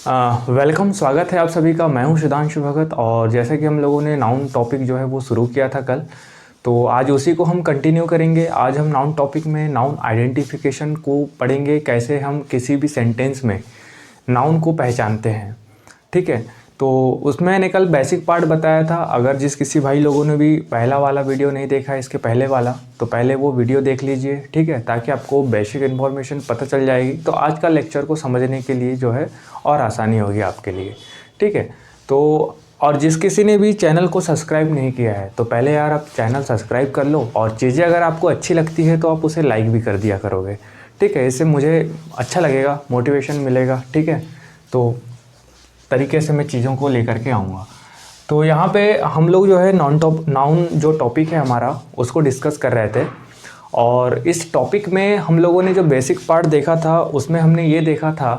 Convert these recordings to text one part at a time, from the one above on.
Welcome, स्वागत है आप सभी का। मैं हूं सुधांशु भगत और जैसे कि हम लोगों ने नाउन टॉपिक जो है वो शुरू किया था कल, तो आज उसी को हम कंटिन्यू करेंगे। आज हम नाउन टॉपिक में नाउन आइडेंटिफिकेशन को पढ़ेंगे, कैसे हम किसी भी सेंटेंस में नाउन को पहचानते हैं। ठीक है, तो उसमें मैंने कल बेसिक पार्ट बताया था। अगर जिस किसी भाई लोगों ने भी पहला वाला वीडियो नहीं देखा है, इसके पहले वाला, तो पहले वो वीडियो देख लीजिए, ठीक है, ताकि आपको बेसिक इन्फॉर्मेशन पता चल जाएगी। तो आज का लेक्चर को समझने के लिए जो है और आसानी होगी आपके लिए, ठीक है। तो और जिस किसी ने भी चैनल को सब्सक्राइब नहीं किया है, तो पहले यार आप चैनल सब्सक्राइब कर लो, और चीज़ें अगर आपको अच्छी लगती है तो आप उसे लाइक भी कर दिया करोगे, ठीक है। इससे मुझे अच्छा लगेगा, मोटिवेशन मिलेगा, ठीक है। तो तरीके से मैं चीज़ों को लेकर के आऊँगा। तो यहाँ पे हम लोग जो है नाउन जो टॉपिक है हमारा, उसको डिस्कस कर रहे थे। और इस टॉपिक में हम लोगों ने जो बेसिक पार्ट देखा था, उसमें हमने ये देखा था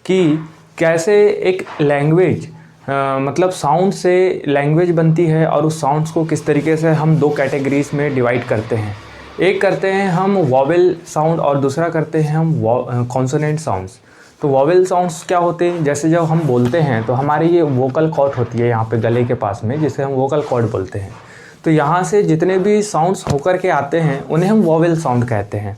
कि कैसे एक लैंग्वेज मतलब साउंड से लैंग्वेज बनती है, और उस साउंड्स को किस तरीके से हम दो कैटेगरीज में डिवाइड करते हैं। एक करते हैं हम वॉवेल साउंड और दूसरा करते हैं हम कॉन्सोनेंट साउंड्स। तो वॉवेल साउंड्स क्या होते हैं, जैसे जब हम बोलते हैं तो हमारी ये वोकल कॉर्ड होती है यहाँ पे गले के पास में, जिसे हम वोकल कॉर्ड बोलते हैं। तो यहाँ से जितने भी साउंड्स होकर के आते हैं उन्हें हम वॉवेल साउंड कहते हैं।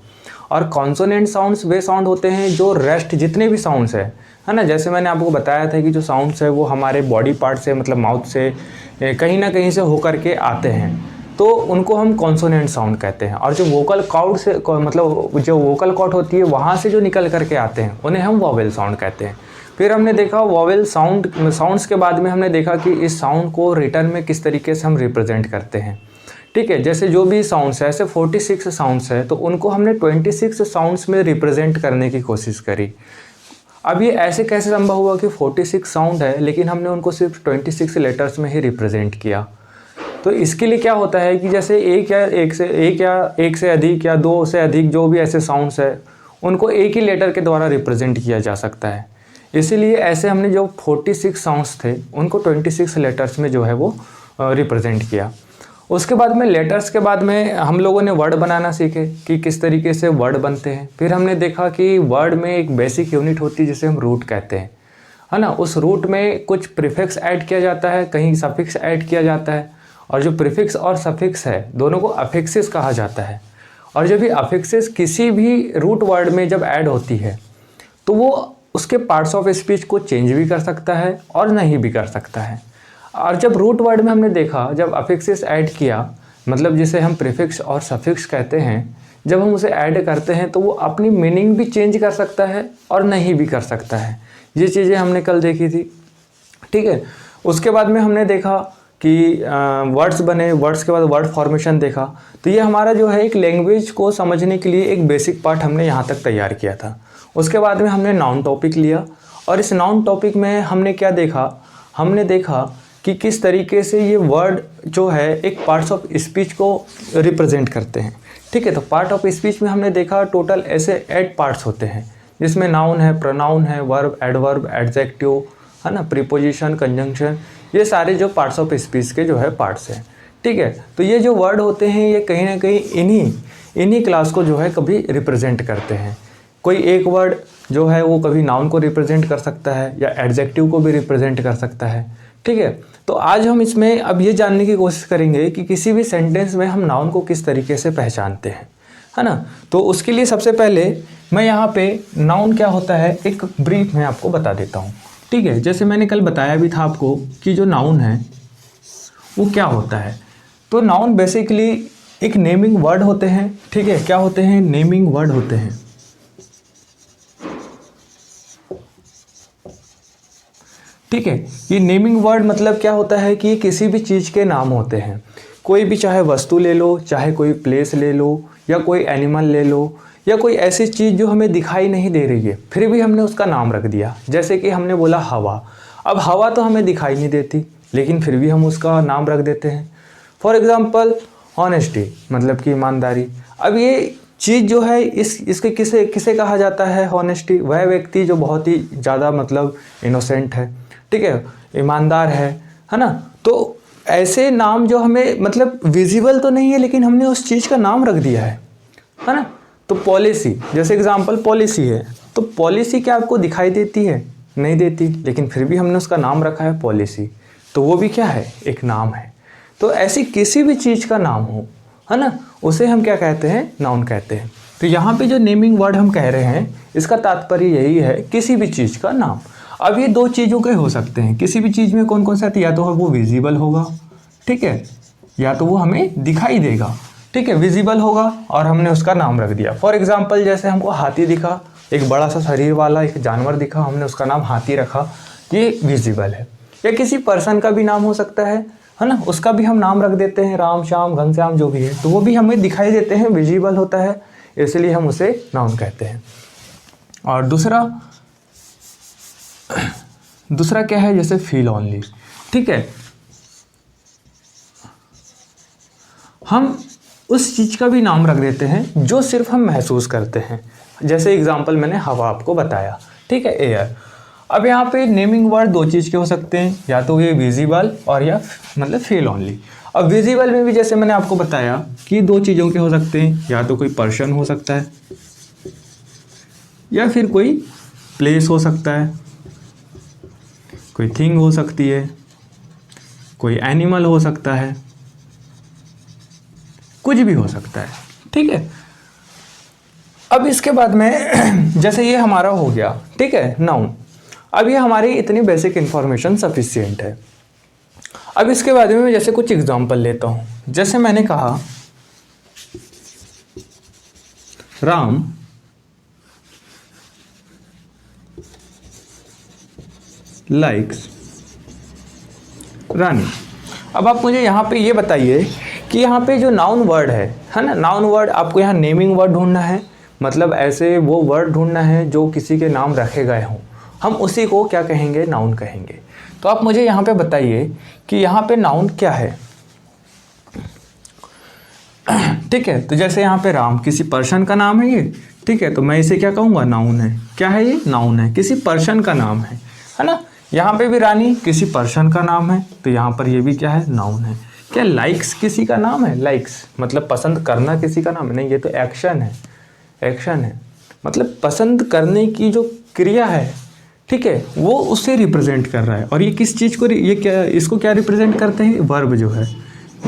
और कॉन्सोनेंट साउंड्स वे साउंड होते हैं जो रेस्ट जितने भी साउंड्स है ना। जैसे मैंने आपको बताया था कि जो साउंड्स है वो हमारे बॉडी पार्ट से, मतलब माउथ से कहीं ना कहीं से होकर के आते हैं, तो उनको हम कॉन्सोनेंट साउंड कहते हैं। और जो वोकल कॉर्ड से, मतलब जो वोकल कॉर्ड होती है वहाँ से जो निकल करके आते हैं उन्हें हम वॉवेल साउंड कहते हैं। फिर हमने देखा वॉवेल साउंड्स के बाद में हमने देखा कि इस साउंड को रिटर्न में किस तरीके से हम रिप्रेजेंट करते हैं, ठीक है। जैसे जो भी साउंड्स है, ऐसे 46 साउंड्स है, तो उनको हमने 26 साउंड्स में रिप्रेजेंट करने की कोशिश करी। अब ये ऐसे कैसे संभव हुआ कि 46 साउंड है लेकिन हमने उनको सिर्फ 26 लेटर्स में ही रिप्रेजेंट किया। तो इसके लिए क्या होता है कि जैसे एक से अधिक या दो से अधिक जो भी ऐसे साउंड्स है, उनको एक ही लेटर के द्वारा रिप्रेजेंट किया जा सकता है। इसीलिए ऐसे हमने जो 46 साउंड्स थे उनको 26 लेटर्स में जो है वो रिप्रेजेंट किया। उसके बाद में लेटर्स के बाद में हम लोगों ने वर्ड बनाना सीखे कि किस तरीके से वर्ड बनते हैं। फिर हमने देखा कि वर्ड में एक बेसिक यूनिट होती है जिसे हम रूट कहते हैं, है ना। उस रूट में कुछ प्रीफिक्स ऐड किया जाता है, कहीं सफिक्स ऐड किया जाता है, और जो प्रीफिक्स और सफिक्स है दोनों को अफिक्सेस कहा जाता है। और जब भी अफिक्सेस किसी भी रूट वर्ड में जब ऐड होती है तो वो उसके पार्ट्स ऑफ स्पीच को चेंज भी कर सकता है और नहीं भी कर सकता है। और जब रूट वर्ड में हमने देखा, जब अफिक्सेस ऐड किया, मतलब जिसे हम प्रीफिक्स और सफिक्स कहते हैं, जब हम उसे ऐड करते हैं तो वो अपनी मीनिंग भी चेंज कर सकता है और नहीं भी कर सकता है। ये चीज़ें हमने कल देखी थी, ठीक है। उसके बाद में हमने देखा कि वर्ड्स बने, वर्ड्स के बाद वर्ड फॉर्मेशन देखा। तो ये हमारा जो है एक लैंग्वेज को समझने के लिए एक बेसिक पार्ट हमने यहाँ तक तैयार किया था। उसके बाद में हमने नाउन टॉपिक लिया, और इस नाउन टॉपिक में हमने क्या देखा, हमने देखा कि किस तरीके से ये वर्ड जो है एक पार्ट्स ऑफ स्पीच को रिप्रेजेंट करते हैं, ठीक है। तो पार्ट ऑफ स्पीच में हमने देखा टोटल ऐसे 8 पार्ट्स होते हैं, जिसमें नाउन है, प्रोनाउन है, वर्ब, एडवर्ब, एडजेक्टिव, है ना, प्रीपोजिशन, कंजंक्शन, ये सारे जो पार्ट्स ऑफ स्पीच के जो है पार्ट्स हैं, ठीक है। तो ये जो वर्ड होते हैं ये कहीं ना कहीं इन्हीं क्लास को जो है कभी रिप्रेजेंट करते हैं। कोई एक वर्ड जो है वो कभी नाउन को रिप्रेजेंट कर सकता है या एडजेक्टिव को भी रिप्रेजेंट कर सकता है, ठीक है। तो आज हम इसमें अब ये जानने की कोशिश करेंगे कि किसी भी सेंटेंस में हम नाउन को किस तरीके से पहचानते हैं, है ना। तो उसके लिए सबसे पहले मैं यहाँ पे नाउन क्या होता है एक ब्रीफ में आपको बता देता हूँ, ठीक है। जैसे मैंने कल बताया भी था आपको कि जो नाउन है वो क्या होता है। तो नाउन बेसिकली एक नेमिंग वर्ड होते हैं, ठीक है। क्या होते हैं? नेमिंग वर्ड होते हैं, ठीक है। ये नेमिंग वर्ड मतलब क्या होता है कि ये किसी भी चीज़ के नाम होते हैं। कोई भी, चाहे वस्तु ले लो, चाहे कोई प्लेस ले लो, या कोई एनिमल ले लो, या कोई ऐसी चीज़ जो हमें दिखाई नहीं दे रही है, फिर भी हमने उसका नाम रख दिया। जैसे कि हमने बोला हवा। अब हवा तो हमें दिखाई नहीं देती, लेकिन फिर भी हम उसका नाम रख देते हैं। फॉर एग्ज़ाम्पल ऑनेस्टी, मतलब कि ईमानदारी। अब ये चीज़ जो है इसके किसे किसे कहा जाता है? हॉनेस्टी। वह व्यक्ति जो बहुत ही ज़्यादा मतलब इनोसेंट है, ठीक है, ईमानदार है ना। तो ऐसे नाम जो हमें मतलब विजिबल तो नहीं है, लेकिन हमने उस चीज़ का नाम रख दिया है ना। तो पॉलिसी, जैसे एग्जांपल पॉलिसी है, तो पॉलिसी क्या आपको दिखाई देती है? नहीं देती, लेकिन फिर भी हमने उसका नाम रखा है पॉलिसी, तो वो भी क्या है, एक नाम है। तो ऐसी किसी भी चीज़ का नाम हो, है ना, उसे हम क्या कहते हैं, नाउन कहते हैं। तो यहाँ पे जो नेमिंग वर्ड हम कह रहे हैं, इसका तात्पर्य यही है, किसी भी चीज़ का नाम। अब ये दो चीज़ों के हो सकते हैं, किसी भी चीज़ में कौन कौन सा, या तो वो विजिबल होगा, ठीक है, या तो वो हमें दिखाई देगा, ठीक है, विजिबल होगा और हमने उसका नाम रख दिया। फॉर एग्जाम्पल जैसे हमको हाथी दिखा, एक बड़ा सा शरीर वाला एक जानवर दिखा, हमने उसका नाम हाथी रखा, ये विजिबल है। या किसी पर्सन का भी नाम हो सकता है ना, उसका भी हम नाम रख देते हैं, राम श्याम घनश्याम जो भी है, तो वो भी हमें दिखाई देते हैं, विजिबल होता है, इसलिए हम उसे नाउन कहते हैं। और दूसरा क्या है, जैसे फील ओनली, ठीक है, हम उस चीज़ का भी नाम रख देते हैं जो सिर्फ हम महसूस करते हैं। जैसे एग्जांपल मैंने हवा आपको बताया, ठीक है, एयर। अब यहाँ पे नेमिंग वर्ड दो चीज़ के हो सकते हैं, या तो ये विजिबल और या मतलब फील ओनली। अब विजिबल में भी जैसे मैंने आपको बताया कि दो चीज़ों के हो सकते हैं, या तो कोई पर्सन हो सकता है या फिर कोई प्लेस हो सकता है, कोई थिंग हो सकती है, कोई एनिमल हो सकता है, कुछ भी हो सकता है, ठीक है। अब इसके बाद में जैसे ये हमारा हो गया, ठीक है, नाउन। अब ये हमारी इतनी बेसिक इन्फॉर्मेशन सफिशिएंट है। अब इसके बाद में मैं जैसे कुछ एग्जांपल लेता हूँ। जैसे मैंने कहा राम लाइक्स रानी। अब आप मुझे यहाँ पे ये बताइए कि यहाँ पे जो नाउन वर्ड है ना, नाउन वर्ड आपको यहाँ नेमिंग वर्ड ढूंढना है, मतलब ऐसे वो वर्ड ढूंढना है जो किसी के नाम रखे गए हों, हम उसी को क्या कहेंगे, नाउन कहेंगे। तो आप मुझे यहाँ पे बताइए कि यहाँ पे नाउन क्या है, ठीक है। तो जैसे यहाँ पे राम किसी पर्सन का नाम है ये, ठीक है, तो मैं इसे क्या कहूँगा, नाउन है। क्या है ये, नाउन है, किसी पर्सन का नाम है ना। यहाँ पे भी रानी किसी पर्सन का नाम है, तो यहाँ पर ये भी क्या है, नाउन है। क्या लाइक्स किसी का नाम है, लाइक्स मतलब पसंद करना किसी का नाम है, नहीं, ये तो एक्शन है, एक्शन है, मतलब पसंद करने की जो क्रिया है, ठीक है, वो उसे रिप्रेजेंट कर रहा है। और ये किस चीज़ को, ये क्या, इसको क्या रिप्रेजेंट करते हैं, वर्ब जो है,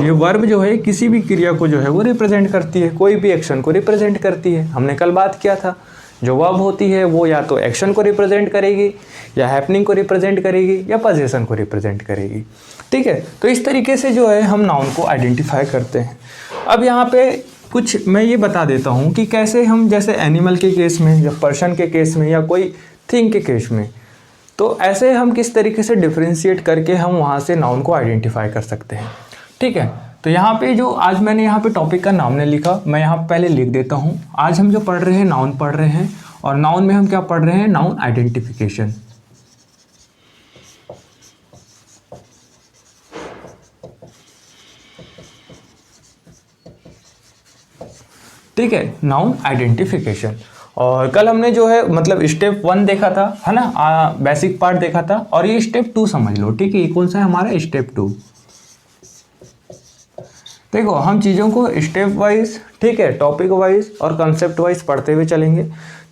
ये वर्ब जो है किसी भी क्रिया को जो है वो रिप्रेजेंट करती है, कोई भी एक्शन को रिप्रेजेंट करती है। हमने कल बात किया था, जो वर्ब होती है वो या तो एक्शन को रिप्रेजेंट करेगी, या हैपनिंग को रिप्रेजेंट करेगी, या पोजीशन को रिप्रेजेंट करेगी, ठीक है। तो इस तरीके से जो है हम नाउन को आइडेंटिफाई करते हैं। अब यहाँ पे कुछ मैं ये बता देता हूँ कि कैसे हम, जैसे एनिमल के केस में या पर्सन के केस में या कोई थिंग के केस में, तो ऐसे हम किस तरीके से डिफ्रेंशिएट करके हम वहाँ से नाउन को आइडेंटिफाई कर सकते हैं, ठीक है। तो यहाँ पे जो आज मैंने यहाँ पे टॉपिक का नाम नहीं लिखा, मैं यहाँ पहले लिख देता हूँ। आज हम जो पढ़ रहे हैं, नाउन पढ़ रहे हैं, और नाउन में हम क्या पढ़ रहे हैं, नाउन आइडेंटिफिकेशन, ठीक है, नाउन आइडेंटिफिकेशन। और कल हमने जो है मतलब स्टेप 1 देखा था, है ना, बेसिक पार्ट देखा था, और ये स्टेप 2 समझ लो, ठीक है। ये कौन सा है हमारा, स्टेप 2। देखो हम चीज़ों को स्टेप वाइज, ठीक है, टॉपिक वाइज और कंसेप्ट वाइज पढ़ते हुए चलेंगे,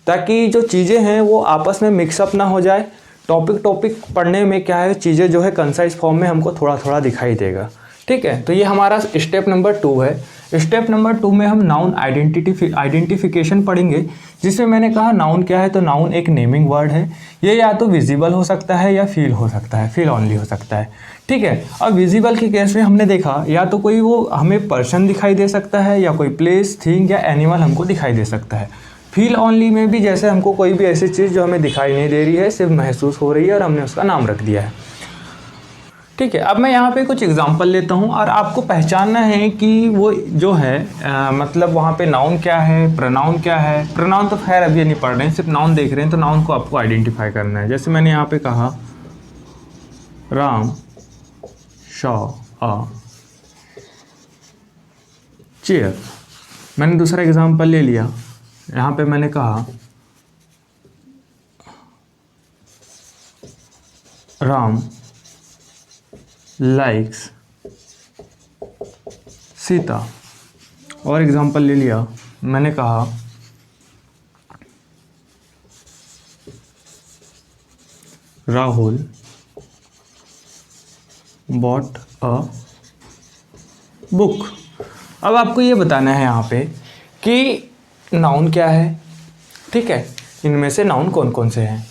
ताकि जो चीज़ें हैं वो आपस में मिक्सअप ना हो जाए। टॉपिक पढ़ने में क्या है, चीज़ें जो है कंसाइज फॉर्म में हमको थोड़ा थोड़ा दिखाई देगा, ठीक है। तो ये हमारा स्टेप नंबर 2 है। स्टेप नंबर 2 में हम नाउन आइडेंटिफिकेशन पढ़ेंगे, जिसमें मैंने कहा नाउन क्या है, तो नाउन एक नेमिंग वर्ड है। ये या तो विजिबल हो सकता है या फील हो सकता है, फील ओनली हो सकता है, ठीक है। अब विजिबल के केस में हमने देखा, या तो कोई वो हमें पर्सन दिखाई दे सकता है, या कोई प्लेस, थिंग या एनिमल हमको दिखाई दे सकता है। फील ओनली में भी जैसे हमको कोई भी ऐसी चीज़ जो हमें दिखाई नहीं दे रही है, सिर्फ महसूस हो रही है और हमने उसका नाम रख दिया है, ठीक है। अब मैं यहाँ पे कुछ एग्जांपल लेता हूँ और आपको पहचानना है कि वो जो है मतलब वहाँ पे नाउन क्या है, प्रोनाउन क्या है। प्रोनाउन तो खैर अभी नहीं पढ़ रहे हैं, सिर्फ नाउन देख रहे हैं, तो नाउन को आपको आइडेंटिफाई करना है। जैसे मैंने यहाँ पे कहा राम शॉ अ चेयर। मैंने दूसरा एग्जांपल ले लिया, यहाँ पे मैंने कहा राम लाइक्स सीता। और एग्जांपल ले लिया, मैंने कहा राहुल बॉट अ बुक। अब आपको ये बताना है यहाँ पे कि नाउन क्या है, ठीक है, इनमें से नाउन कौन कौन से हैं।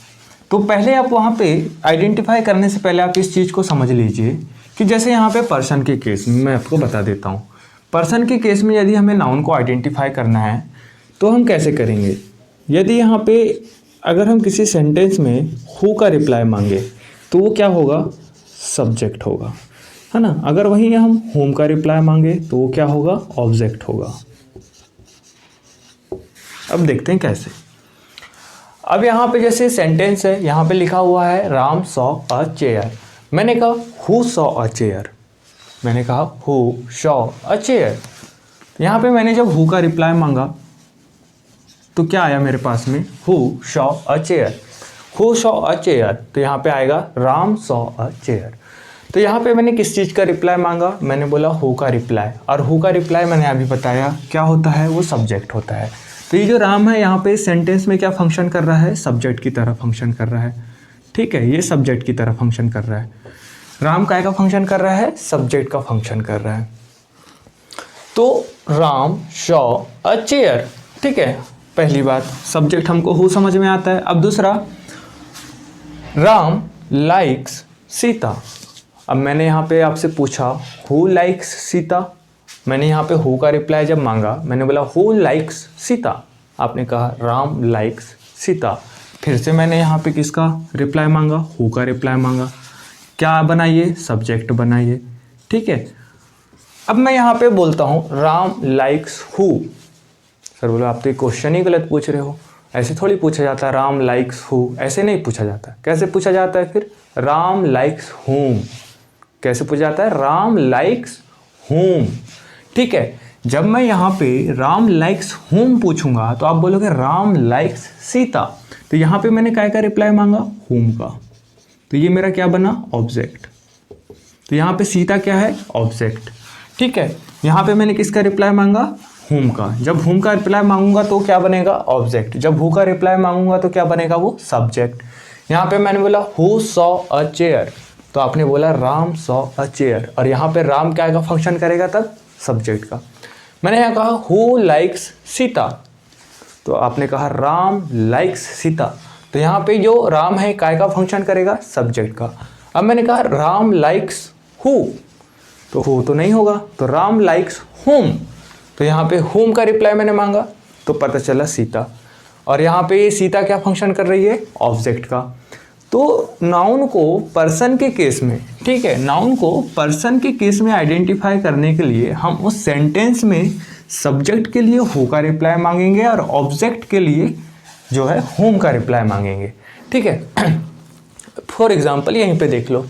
तो पहले आप वहाँ पे आइडेंटिफाई करने से पहले आप इस चीज़ को समझ लीजिए कि जैसे यहाँ पे पर्सन के केस में मैं आपको बता देता हूँ। पर्सन के केस में यदि हमें नाउन को आइडेंटिफाई करना है तो हम कैसे करेंगे। यदि यहाँ पे अगर हम किसी सेंटेंस में हु का रिप्लाई मांगे तो वो क्या होगा, सब्जेक्ट होगा, है ना। अगर वहीं हम होम का रिप्लाई मांगे तो वो क्या होगा, ऑब्जेक्ट होगा। अब देखते हैं कैसे। अब यहाँ पे जैसे सेंटेंस है, यहाँ पे लिखा हुआ है राम सॉ अ चेयर। मैंने कहा हु सॉ अ चेयर, मैंने कहा हु सॉ अ चेयर। यहाँ पे मैंने जब हु का रिप्लाई मांगा तो क्या आया मेरे पास में, who saw a chair. Who saw a chair, तो यहाँ पे आएगा राम सॉ अ चेयर। तो यहाँ पे मैंने किस चीज़ का रिप्लाई मांगा, मैंने बोला हु का रिप्लाई, और हु का रिप्लाई मैंने अभी बताया क्या होता है, वो सब्जेक्ट होता है। तो ये जो राम है यहाँ पे सेंटेंस में क्या फंक्शन कर रहा है, सब्जेक्ट की तरह फंक्शन कर रहा है, ठीक है, ये सब्जेक्ट की तरह फंक्शन कर रहा है। राम काय का फंक्शन कर रहा है, सब्जेक्ट का फंक्शन कर रहा है। तो राम सॉ अ चेयर, ठीक है, पहली बात सब्जेक्ट हमको हु समझ में आता है। अब दूसरा, राम लाइक्स सीता। अब मैंने यहाँ पे आपसे पूछा हु लाइक्स सीता, मैंने यहाँ पे हु का रिप्लाई जब मांगा मैंने बोला हु लाइक्स सीता, आपने कहा राम लाइक्स सीता। फिर से मैंने यहाँ पे किसका रिप्लाई मांगा, हु का रिप्लाई मांगा, क्या बनाइए, सब्जेक्ट बनाइए, ठीक है। अब मैं यहाँ पे बोलता हूँ राम लाइक्स हु। सर बोलो आप तो क्वेश्चन ही गलत पूछ रहे हो, ऐसे थोड़ी पूछा जाता है राम लाइक्स हु, ऐसे नहीं पूछा जाता। कैसे पूछा जाता है फिर, राम लाइक्स हुम। कैसे पूछा जाता है, राम लाइक्स हुम, ठीक है। जब मैं यहाँ पे राम लाइक्स हुम पूछूंगा तो आप बोलोगे राम लाइक्स सीता। तो यहाँ पे मैंने क्या का रिप्लाई मांगा, हुम का, तो ये मेरा क्या बना, ऑब्जेक्ट। तो यहाँ पे सीता क्या है, ऑब्जेक्ट, ठीक है। यहाँ पे मैंने किसका रिप्लाई मांगा, हुम का। जब हुम का रिप्लाई मांगूंगा तो क्या बनेगा, ऑब्जेक्ट। जब हु का रिप्लाई मांगूंगा तो क्या बनेगा, वो सब्जेक्ट। यहाँ पे मैंने बोला हु सॉ अ चेयर, तो आपने बोला राम सॉ अ चेयर, और यहाँ पे राम क्या का फंक्शन करेगा, तब सब्जेक्ट का। मैंने यहाँ कहा हु लाइक्स सीता, तो आपने कहा राम लाइक्स सीता, तो यहाँ पे जो राम है काय का फंक्शन करेगा, सब्जेक्ट का। अब मैंने कहा राम लाइक्स हु, तो हु तो नहीं होगा, तो राम लाइक्स हुम, तो यहाँ पे हुम का रिप्लाई मैंने मांगा तो पता चला सीता, और यहाँ पे सीता क्या फंक्शन कर रही है, ऑब्जेक्ट का। तो नाउन को पर्सन के केस में, ठीक है, नाउन को पर्सन के केस में आइडेंटिफाई करने के लिए हम उस सेंटेंस में सब्जेक्ट के लिए हु का रिप्लाई मांगेंगे और ऑब्जेक्ट के लिए जो है हुम का रिप्लाई मांगेंगे, ठीक है। फॉर एग्जाम्पल यहीं पे देख लो।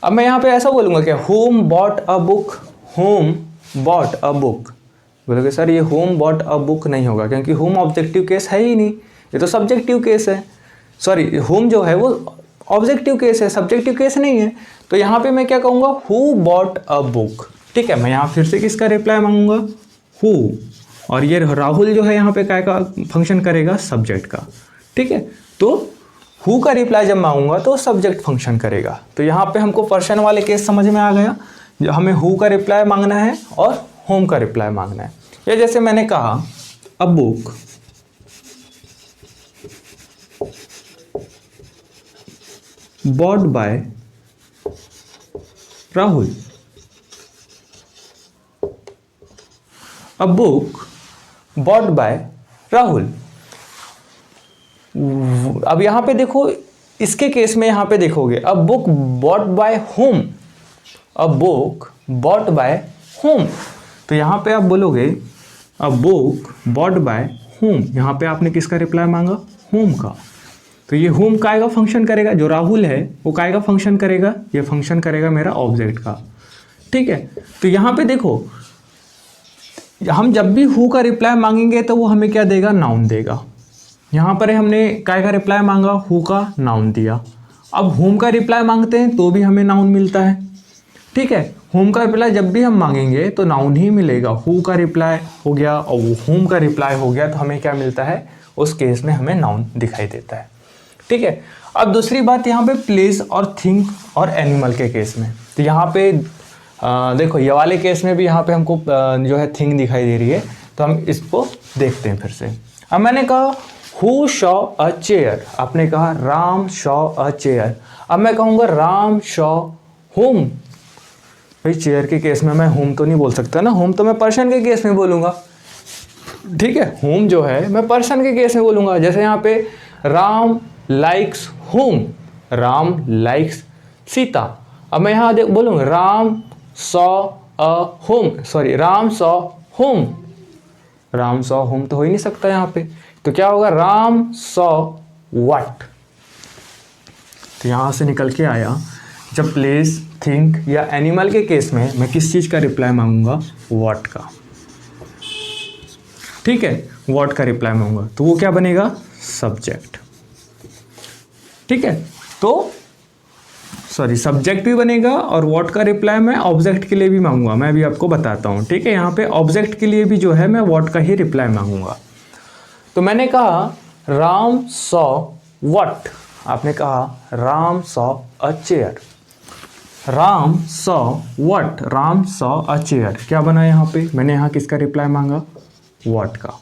अब मैं यहाँ पे ऐसा बोलूँगा कि home bought a book, home bought a book. बोलोगे सर ये होम बॉट अ बुक नहीं होगा, क्योंकि होम ऑब्जेक्टिव केस है ही नहीं, ये तो सब्जेक्टिव केस है। सॉरी, होम जो है वो ऑब्जेक्टिव केस है, सब्जेक्टिव केस नहीं है। तो यहाँ पे मैं क्या कहूँगा, हु बॉट अ बुक, ठीक है। मैं यहाँ फिर से किसका रिप्लाई मांगूंगा, हु, और ये राहुल जो है यहाँ पे क्या का फंक्शन करेगा, सब्जेक्ट का, ठीक है। तो हु का रिप्लाई जब मांगूंगा तो सब्जेक्ट फंक्शन करेगा। तो यहाँ पे हमको पर्सन वाले केस समझ में आ गया, हमें हु का रिप्लाई मांगना है और होम का रिप्लाई मांगना है। या जैसे मैंने कहा a book bought by Rahul, a book bought by Rahul. अब यहां पे देखो, इसके केस में यहां पे देखोगे a book bought by home, a book bought by home. तो यहां पे आप बोलोगे a book bought by home, यहां पे आपने किसका रिप्लाई मांगा, होम का। तो ये होम काय का फंक्शन करेगा, जो राहुल है वो काय का फंक्शन करेगा, ये फंक्शन करेगा मेरा ऑब्जेक्ट का, ठीक है। तो यहां पे देखो, हम जब भी हु का रिप्लाई मांगेंगे तो वो हमें क्या देगा, नाउन देगा। यहाँ पर हमने काय का रिप्लाई मांगा, हु का, नाउन दिया। अब होम का रिप्लाई मांगते हैं तो भी हमें नाउन मिलता है, ठीक है। होम का रिप्लाई जब भी हम मांगेंगे तो नाउन ही मिलेगा। हु का रिप्लाई हो गया और होम का रिप्लाई हो गया तो हमें क्या मिलता है, उस केस में हमें नाउन दिखाई देता है, ठीक है। अब दूसरी बात यहाँ पे प्लेस और थिंग और एनिमल के केस में, तो यहाँ पे देखो ये वाले केस में भी यहाँ पे हमको जो है थिंग दिखाई दे रही है, तो हम इसको देखते हैं फिर से। अब मैंने कहा हु शॉ अ चेयर, आपने कहा राम शॉ अ चेयर। अब मैं कहूँगा राम शॉ होम, भाई चेयर के केस में मैं होम तो नहीं बोल सकता ना, होम तो मैं पर्सन के केस में बोलूँगा, ठीक है। होम जो है मैं पर्सन के केस में बोलूँगा। जैसे यहाँ पे Ram likes home, Ram likes Sita. अब मैं यहाँ बोलूँगा Ram saw a home, sorry Ram saw home, Ram saw home तो हो ही नहीं सकता यहाँ पे, तो क्या होगा राम सॉ व्हाट। तो यहाँ से निकल के आया जब प्लेस थिंक या एनिमल के केस में मैं किस चीज़ का रिप्लाई मांगूंगा, व्हाट का, ठीक है, व्हाट का रिप्लाई मांगूंगा, तो वो क्या बनेगा, सब्जेक्ट, ठीक है। तो सॉरी सब्जेक्ट भी बनेगा और व्हाट का रिप्लाई मैं ऑब्जेक्ट के लिए भी मांगूंगा, मैं भी आपको बताता हूँ, ठीक है। यहाँ पे ऑब्जेक्ट के लिए भी जो है मैं व्हाट का ही रिप्लाई मांगूंगा। तो मैंने कहा राम सॉ व्हाट, आपने कहा Ram saw a chair, Ram saw what, Ram saw a chair, क्या बना यहाँ पे, मैंने यहाँ किसका रिप्लाई मांगा, व्हाट का,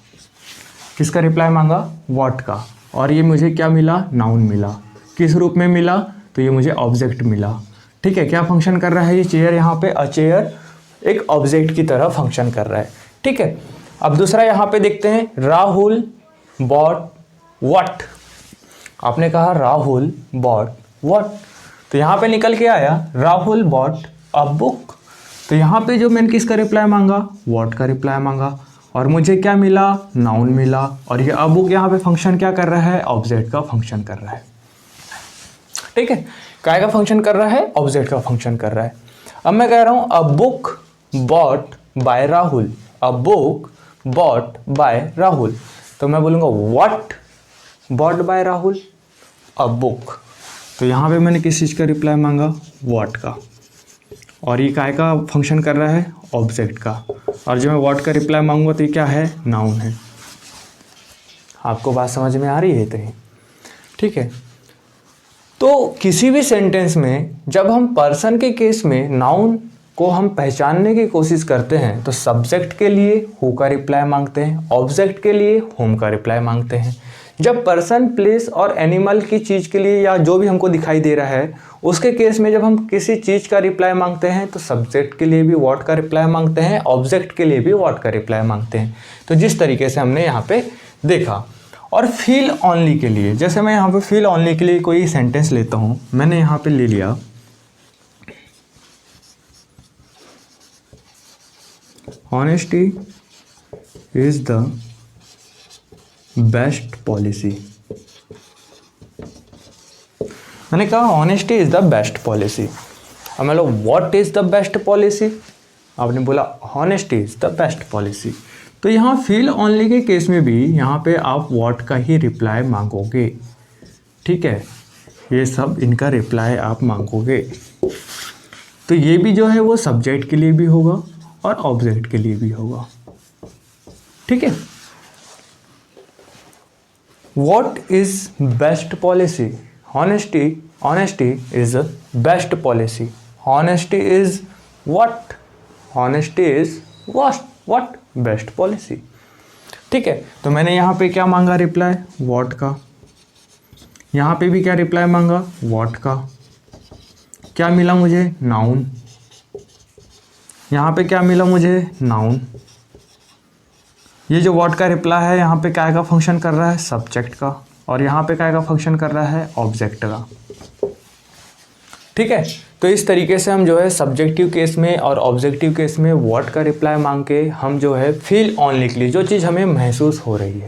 किसका रिप्लाई मांगा, व्हाट का, और ये मुझे क्या मिला, नाउन मिला, किस रूप में मिला, तो ये मुझे ऑब्जेक्ट मिला, ठीक है। क्या फंक्शन कर रहा है ये चेयर, यहाँ पे अ चेयर एक ऑब्जेक्ट की तरह फंक्शन कर रहा है, ठीक है। अब दूसरा यहाँ पे देखते हैं, राहुल बॉट व्हाट, आपने कहा राहुल बॉट व्हाट, तो यहाँ पे निकल के आया राहुल बॉट अ बुक। तो यहाँ पे जो मैंने किसका रिप्लाई मांगा, व्हाट का रिप्लाई मांगा, और मुझे क्या मिला, नाउन मिला, और ये अ बुक यहाँ पे फंक्शन क्या कर रहा है, ऑब्जेक्ट का फंक्शन कर रहा है, ठीक है। काय का फंक्शन कर रहा है, ऑब्जेक्ट का फंक्शन कर रहा है। अब मैं कह रहा हूँ a book bought by Rahul, a book bought by Rahul, तो मैं बोलूँगा what bought by Rahul, a book, तो यहाँ पे मैंने किस चीज़ का रिप्लाई मांगा, व्हाट का, और ये काय का फंक्शन कर रहा है, ऑब्जेक्ट का, और जो मैं व्हाट का रिप्लाई मांगूंगा तो ये क्या है, नाउन है। आपको बात समझ में आ रही है इतनी, ठीक है। तो किसी भी सेंटेंस में जब हम पर्सन के केस में नाउन को हम पहचानने की कोशिश करते हैं तो सब्जेक्ट के लिए हु का रिप्लाई मांगते हैं, ऑब्जेक्ट के लिए होम का रिप्लाई मांगते हैं। जब पर्सन प्लेस और एनिमल की चीज़ के लिए या जो भी हमको दिखाई दे रहा है उसके केस में जब हम किसी चीज़ का रिप्लाई मांगते हैं तो सब्जेक्ट के लिए भी व्हाट का रिप्लाई मांगते हैं, ऑब्जेक्ट के लिए भी व्हाट का रिप्लाई मांगते हैं। तो जिस तरीके से हमने यहाँ पे देखा। और फील ऑनली के लिए, जैसे मैं यहाँ पे फील ऑनली के लिए कोई सेंटेंस लेता हूँ, मैंने यहाँ पे ले लिया honesty is the best policy, मैंने कहा honesty is the best policy. अब मैं लोग what is the best policy, आपने बोला honesty is the best policy. तो यहाँ फील ऑनली के केस में भी यहाँ पे आप व्हाट का ही रिप्लाई मांगोगे, ठीक है, ये सब इनका रिप्लाई आप मांगोगे। तो ये भी जो है वो सब्जेक्ट के लिए भी होगा और ऑब्जेक्ट के लिए भी होगा, ठीक है। What is best policy, honesty is the best policy, honesty is what, honesty is what best policy, ठीक है। तो मैंने यहाँ पे क्या मांगा रिप्लाई, व्हाट का, यहाँ पे भी क्या रिप्लाई मांगा, व्हाट का, क्या मिला मुझे, नाउन, यहाँ पे क्या मिला मुझे, नाउन, ये जो व्हाट का रिप्लाई है यहाँ पे क्या का फंक्शन कर रहा है, सब्जेक्ट का, और यहाँ पे क्या का फंक्शन कर रहा है, ऑब्जेक्ट का, ठीक है। तो इस तरीके से हम जो है सब्जेक्टिव केस में और ऑब्जेक्टिव केस में व्हाट का रिप्लाई मांग के हम जो है फील ऑनली के लिए जो चीज़ हमें महसूस हो रही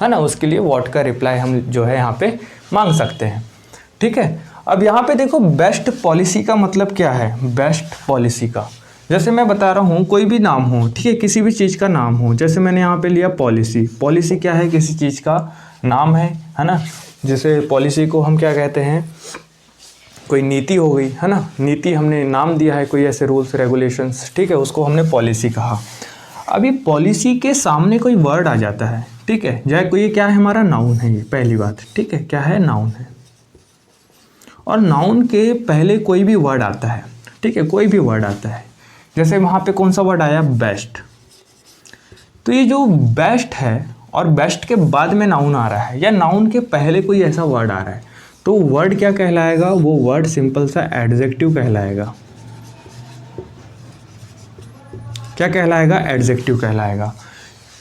है ना, उसके लिए व्हाट का रिप्लाई हम जो है यहाँ पे मांग सकते हैं, ठीक है। अब यहाँ पे देखो बेस्ट पॉलिसी का मतलब क्या है, बेस्ट पॉलिसी का, जैसे मैं बता रहा हूँ कोई भी नाम हो, ठीक है, किसी भी चीज़ का नाम हो, जैसे मैंने यहाँ पे लिया पॉलिसी, पॉलिसी क्या है, किसी चीज़ का नाम है ना। जैसे पॉलिसी को हम क्या कहते हैं, कोई नीति हो गई है ना, नीति हमने नाम दिया है, कोई ऐसे रूल्स रेगुलेशंस, ठीक है, उसको हमने पॉलिसी कहा। अभी पॉलिसी के सामने कोई वर्ड आ जाता है, ठीक है, चाहे कोई क्या है, हमारा नाउन है, ये पहली बात, ठीक है, क्या है, नाउन है। और नाउन के पहले कोई भी वर्ड आता है, ठीक है, कोई भी वर्ड आता है, जैसे वहाँ पे कौन सा वर्ड आया, बेस्ट। तो ये जो बेस्ट है और बेस्ट के बाद में नाउन आ रहा है या नाउन के पहले कोई ऐसा वर्ड आ रहा है, तो वर्ड क्या कहलाएगा, वो वर्ड सिंपल सा एडजेक्टिव कहलाएगा। क्या कहलाएगा, एडजेक्टिव कहलाएगा।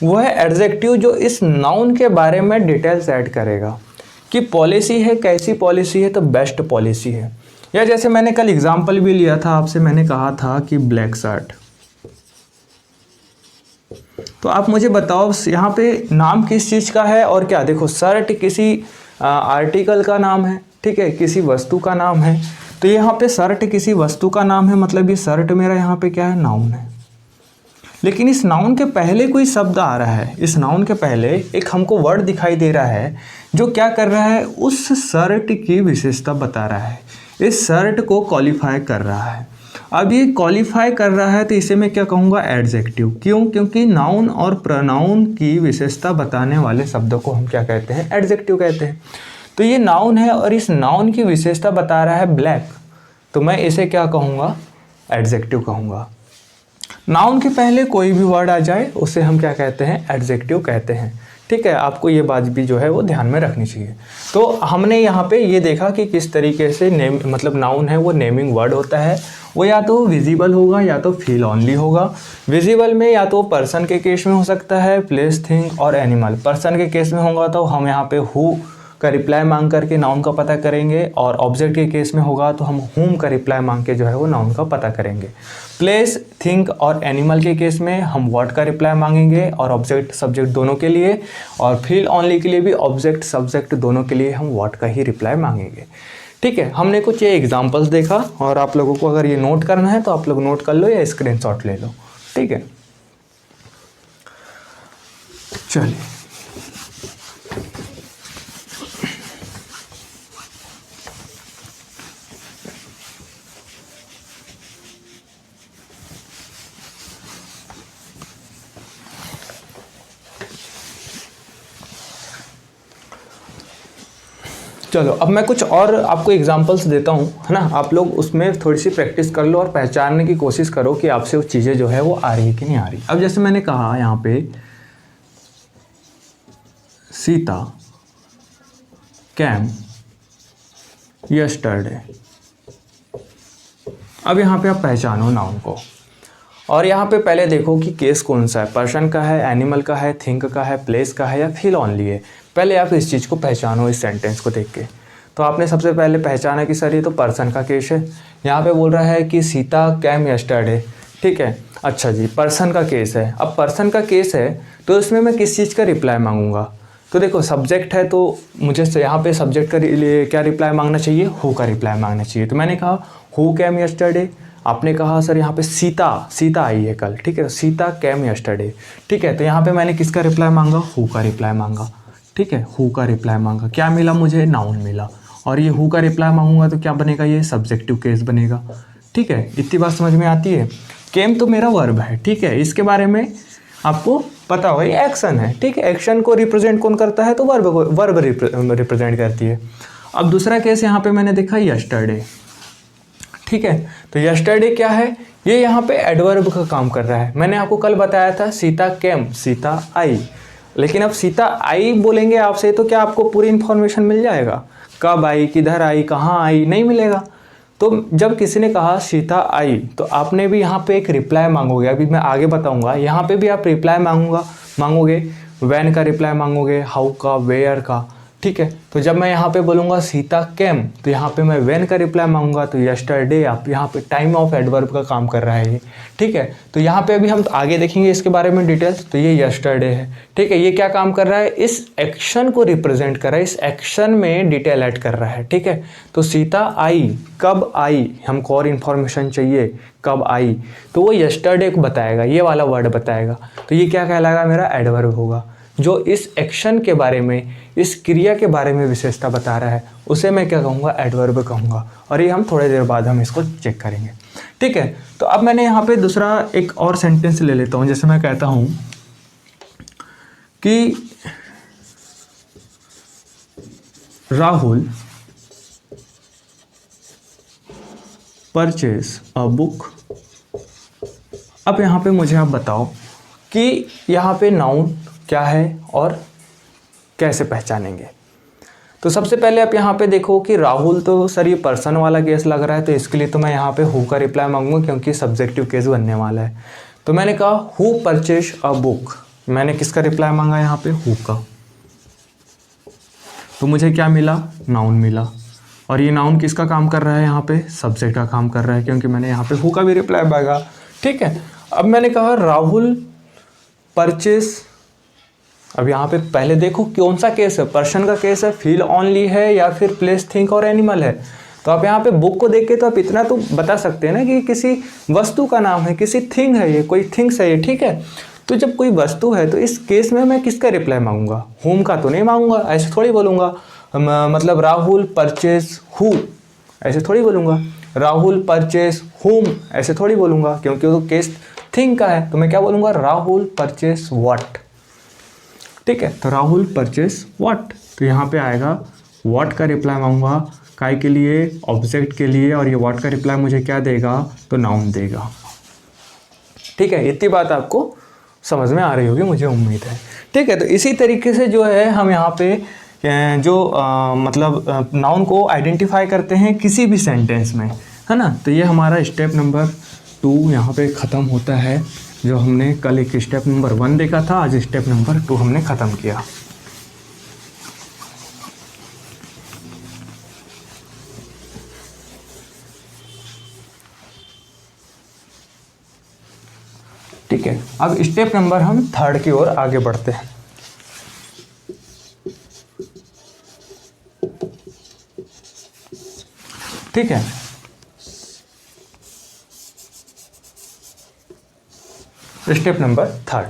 वो है एडजेक्टिव जो इस नाउन के बारे में डिटेल्स ऐड करेगा कि पॉलिसी है, कैसी पॉलिसी है, तो बेस्ट पॉलिसी है। या जैसे मैंने कल एग्जांपल भी लिया था आपसे, मैंने कहा था कि ब्लैक शर्ट, तो आप मुझे बताओ यहाँ पे नाम किस चीज़ का है और क्या। देखो शर्ट किसी आर्टिकल का नाम है, ठीक है, किसी वस्तु का नाम है। तो यहाँ पे शर्ट किसी वस्तु का नाम है, मतलब ये शर्ट मेरा यहाँ पे क्या है, नाउन है। लेकिन इस नाउन के पहले कोई शब्द आ रहा है, इस नाउन के पहले एक हमको वर्ड दिखाई दे रहा है जो क्या कर रहा है, उस शर्ट की विशेषता बता रहा है, इस शर्ट को क्वालिफाई कर रहा है। अब ये क्वालिफाई कर रहा है तो इसे मैं क्या कहूँगा, एडजेक्टिव। क्यों, क्योंकि नाउन और प्रोनाउन की विशेषता बताने वाले शब्दों को हम क्या कहते हैं, एडजेक्टिव कहते हैं। तो ये नाउन है और इस नाउन की विशेषता बता रहा है ब्लैक, तो मैं इसे क्या कहूँगा, एडजेक्टिव कहूँगा। नाउन के पहले कोई भी वर्ड आ जाए उसे हम क्या कहते हैं, एडजेक्टिव कहते हैं, ठीक है। आपको ये बात भी जो है वो ध्यान में रखनी चाहिए। तो हमने यहाँ पे ये देखा कि किस तरीके से नेम, मतलब नाउन है वो नेमिंग वर्ड होता है, वो या तो विजिबल होगा या तो फील ओनली होगा। विजिबल में या तो पर्सन के केस में हो सकता है, प्लेस, थिंग और एनिमल। पर्सन के केस में होगा तो हम यहाँ पे हु का रिप्लाई मांग करके नाउन का पता करेंगे, और ऑब्जेक्ट के केस में होगा तो हम हुम का रिप्लाई मांग के जो है वो नाउन का पता करेंगे। प्लेस, थिंक और एनिमल के केस में हम व्हाट का रिप्लाई मांगेंगे और ऑब्जेक्ट सब्जेक्ट दोनों के लिए, और फील ओनली के लिए भी ऑब्जेक्ट सब्जेक्ट दोनों के लिए हम व्हाट का ही रिप्लाई मांगेंगे, ठीक है। हमने कुछ ये एग्जांपल्स देखा, और आप लोगों को अगर ये नोट करना है तो आप लोग नोट कर लो या स्क्रीनशॉट ले लो, ठीक है। चलिए चलो, अब मैं कुछ और आपको एग्जांपल्स देता हूँ, है ना। आप लोग उसमें थोड़ी सी प्रैक्टिस कर लो और पहचानने की कोशिश करो कि आपसे वो चीज़ें जो है वो आ रही है कि नहीं आ रही। अब जैसे मैंने कहा यहाँ पे सीता कैम यस्टरडे। अब यहाँ पे आप पहचानो नाउन को, और यहाँ पे पहले देखो कि केस कौन सा है, पर्सन का है, एनिमल का है, थिंक का है, प्लेस का है या फील ओनली है। पहले आप इस चीज़ को पहचानो, इस सेंटेंस को देख के। तो आपने सबसे पहले पहचाना कि सर ये तो पर्सन का केस है। यहाँ पे बोल रहा है कि सीता कैम यस्टरडे, ठीक है। अच्छा जी, पर्सन का केस है। अब पर्सन का केस है तो इसमें मैं किस चीज़ का रिप्लाई मांगूंगा, तो देखो सब्जेक्ट है तो मुझे यहाँ पे सब्जेक्ट का लिए क्या रिप्लाई मांगना चाहिए, हु का रिप्लाई मांगना चाहिए। तो मैंने कहा हु कैम यस्टरडे। आपने कहा सर यहाँ पे सीता आई है कल, ठीक है, सीता कैम यस्टरडे, ठीक है। तो यहाँ पे मैंने किसका रिप्लाई मांगा, हु का रिप्लाई मांगा, ठीक है, हु का रिप्लाई मांगा। क्या मिला मुझे, नाउन मिला। और ये हु का रिप्लाई मांगूंगा तो क्या बनेगा, ये सब्जेक्टिव केस बनेगा, ठीक है। इतनी बात समझ में आती है। केम तो मेरा वर्ब है, ठीक है, इसके बारे में आपको पता होगा, ये एक्शन है, ठीक है। एक्शन को रिप्रेजेंट कौन करता है, तो वर्ब रिप्रेजेंट करती है। अब दूसरा केस यहाँ पे मैंने देखा यस्टरडे, ठीक है। तो यस्टरडे क्या है, ये यहाँ पे एडवर्ब का काम कर रहा है। मैंने आपको कल बताया था सीता केम, सीता आई। लेकिन अब सीता आई बोलेंगे आपसे तो क्या आपको पूरी इन्फॉर्मेशन मिल जाएगा, कब आई, किधर आई, कहाँ आई, नहीं मिलेगा। तो जब किसी ने कहा सीता आई तो आपने भी यहाँ पे एक रिप्लाई मांगोगे। अभी मैं आगे बताऊँगा, यहाँ पे भी आप रिप्लाई मांगोगे, व्हेन का रिप्लाई मांगोगे, हाउ का, वेयर का, ठीक है। तो जब मैं यहाँ पे बोलूँगा सीता केम तो यहाँ पे मैं व्हेन का रिप्लाई मांगूंगा। तो यस्टरडे आप यहाँ पे टाइम ऑफ एडवर्ब का काम कर रहा है ये, ठीक है। तो यहाँ पे अभी हम आगे देखेंगे इसके बारे में डिटेल्स। तो ये यस्टरडे है, ठीक है। ये क्या काम कर रहा है, इस एक्शन को रिप्रेजेंट कर रहा है, इस एक्शन में डिटेल ऐड कर रहा है, ठीक है। तो सीता आई, कब आई, हमको और इन्फॉर्मेशन चाहिए, कब आई, तो वो यस्टरडे को बताएगा, ये वाला वर्ड बताएगा। तो ये क्या कहलाएगा, मेरा एडवर्ब होगा, जो इस एक्शन के बारे में, इस क्रिया के बारे में विशेषता बता रहा है, उसे मैं क्या कहूँगा, एडवर्ब कहूँगा। और ये हम थोड़ी देर बाद हम इसको चेक करेंगे, ठीक है। तो अब मैंने यहाँ पे दूसरा एक और सेंटेंस ले लेता हूँ। जैसे मैं कहता हूँ कि राहुल परचेज अ बुक। अब यहाँ पे मुझे आप बताओ कि यहाँ पे नाउन क्या है और कैसे पहचानेंगे। तो सबसे पहले आप यहाँ पे देखो कि राहुल, तो सर ये पर्सन वाला केस लग रहा है, तो इसके लिए तो मैं यहाँ पे हु का रिप्लाई मांगूंगा क्योंकि सब्जेक्टिव केस बनने वाला है। तो मैंने कहा हु परचेज अ बुक, मैंने किसका रिप्लाई मांगा यहाँ पे, हु का। तो मुझे क्या मिला, नाउन मिला। और ये नाउन किसका काम कर रहा है यहाँ पे, सब्जेक्ट का काम कर रहा है क्योंकि मैंने यहाँ पे हु का भी रिप्लाई मांगा। ठीक है, अब मैंने कहा राहुल परचेज। अब यहाँ पे पहले देखो कौन सा केस है, पर्सन का केस है, फील ओनली है या फिर प्लेस, थिंक और एनिमल है। तो आप यहाँ पे बुक को देख के तो आप इतना तो बता सकते हैं ना कि किसी वस्तु का नाम है, किसी थिंग है, ये कोई थिंग्स है ये। ठीक है, तो जब कोई वस्तु है तो इस केस में मैं किसका रिप्लाई मांगूंगा, होम का तो नहीं मांगूंगा, ऐसे थोड़ी बोलूँगा। मतलब राहुल परचेज हु, ऐसे थोड़ी बोलूँगा। राहुल परचेज होम, ऐसे थोड़ी बोलूँगा क्योंकि वो केस थिंग का है। तो मैं क्या बोलूँगा, राहुल परचेज व्हाट। ठीक है, तो राहुल परचेज व्हाट, तो यहाँ पे आएगा व्हाट का रिप्लाई मांगूंगा, काय के लिए, ऑब्जेक्ट के लिए, और ये व्हाट का रिप्लाई मुझे क्या देगा, तो नाउन देगा। ठीक है, इतनी बात आपको समझ में आ रही होगी मुझे उम्मीद है। ठीक है, तो इसी तरीके से जो है हम यहाँ पे जो मतलब नाउन को आइडेंटिफाई करते हैं किसी भी सेंटेंस में, है ना। तो ये हमारा स्टेप नंबर 2 यहाँ पे ख़त्म होता है। जो हमने कल एक स्टेप नंबर 1 देखा था, आज स्टेप नंबर 2 हमने ख़त्म किया। ठीक है, अब स्टेप नंबर हम 3 की ओर आगे बढ़ते हैं। ठीक है, स्टेप नंबर 3।